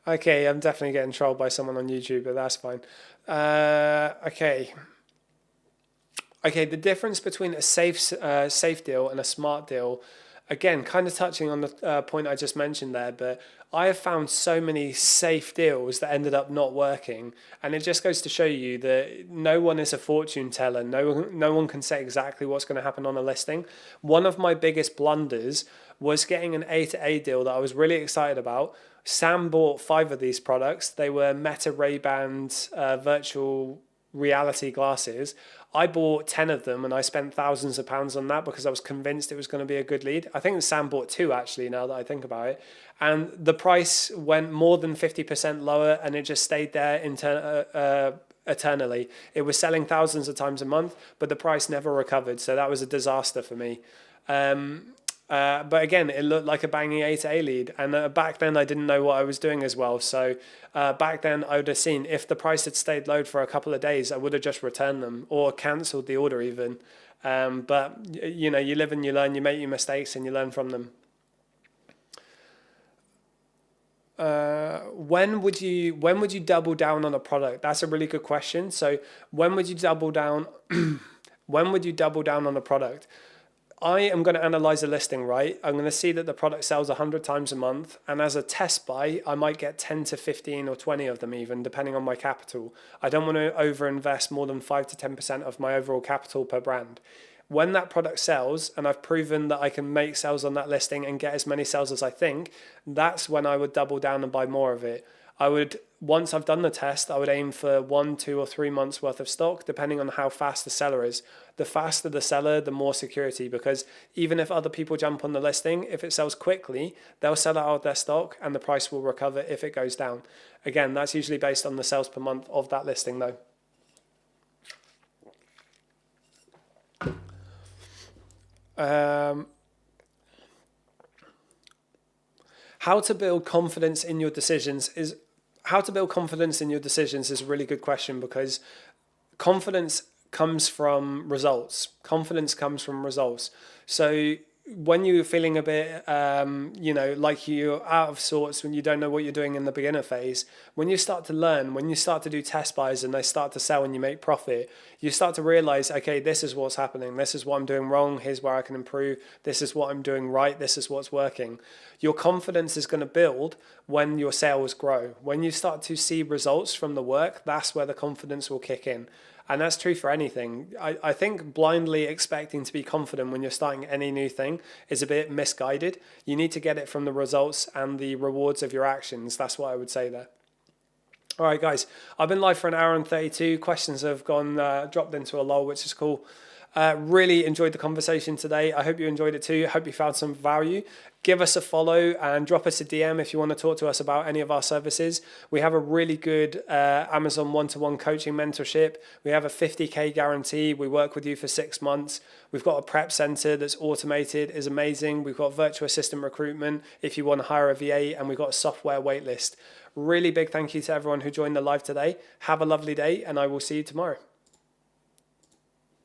Okay, I'm definitely getting trolled by someone on YouTube, but that's fine. Okay, the difference between a safe deal and a smart deal, again, kind of touching on the point I just mentioned there, but I have found so many safe deals that ended up not working, and it just goes to show you that no one is a fortune teller. No one can say exactly what's going to happen on a listing. One of my biggest blunders was getting an A to A deal that I was really excited about. Sam bought 5 of these products. They were Meta Ray-Ban virtual reality glasses. I bought 10 of them and I spent thousands of pounds on that because I was convinced it was going to be a good lead. I think Sam bought 2 actually, now that I think about it. And the price went more than 50% lower and it just stayed there eternally. It was selling thousands of times a month, but the price never recovered. So that was a disaster for me. But again, it looked like a banging A to A lead. And back then I didn't know what I was doing as well. So back then I would have seen if the price had stayed low for a couple of days, I would have just returned them or cancelled the order even. But you know, you live and you learn, you make your mistakes and you learn from them. When would you double down on a product? That's a really good question. So when would you double down? When would you double down on a product? I am going to analyze a listing, right? I'm going to see that the product sells 100 times a month. And as a test buy, I might get 10 to 15 or 20 of them even, depending on my capital. I don't want to overinvest more than 5 to 10% of my overall capital per brand. When that product sells and I've proven that I can make sales on that listing and get as many sales as I think, that's when I would double down and buy more of it. Once I've done the test, I would aim for 1, 2 or 3 months worth of stock, depending on how fast the seller is. The faster the seller, the more security, because even if other people jump on the listing, if it sells quickly, they'll sell out of their stock and the price will recover if it goes down. Again, that's usually based on the sales per month of that listing though. How to build confidence in your decisions is a really good question, because confidence comes from results. So when you're feeling a bit, like you're out of sorts, when you don't know what you're doing in the beginner phase, when you start to learn, when you start to do test buys and they start to sell and you make profit, you start to realize, okay, this is what's happening. This is what I'm doing wrong. Here's where I can improve. This is what I'm doing right. This is what's working. Your confidence is going to build when your sales grow. When you start to see results from the work, that's where the confidence will kick in. And that's true for anything. I think blindly expecting to be confident when you're starting any new thing is a bit misguided. You need to get it from the results and the rewards of your actions. That's what I would say there. All right, guys, I've been live for 1 hour and 32. Questions have dropped into a lull, which is cool. Really enjoyed the conversation today. I hope you enjoyed it too. I hope you found some value. Give us a follow and drop us a DM if you want to talk to us about any of our services. We have a really good Amazon one-to-one coaching mentorship. We have a 50K guarantee. We work with you for 6 months. We've got a prep center that's automated, is amazing. We've got virtual assistant recruitment if you want to hire a VA, and we've got a software waitlist. Really big thank you to everyone who joined the live today. Have a lovely day, and I will see you tomorrow.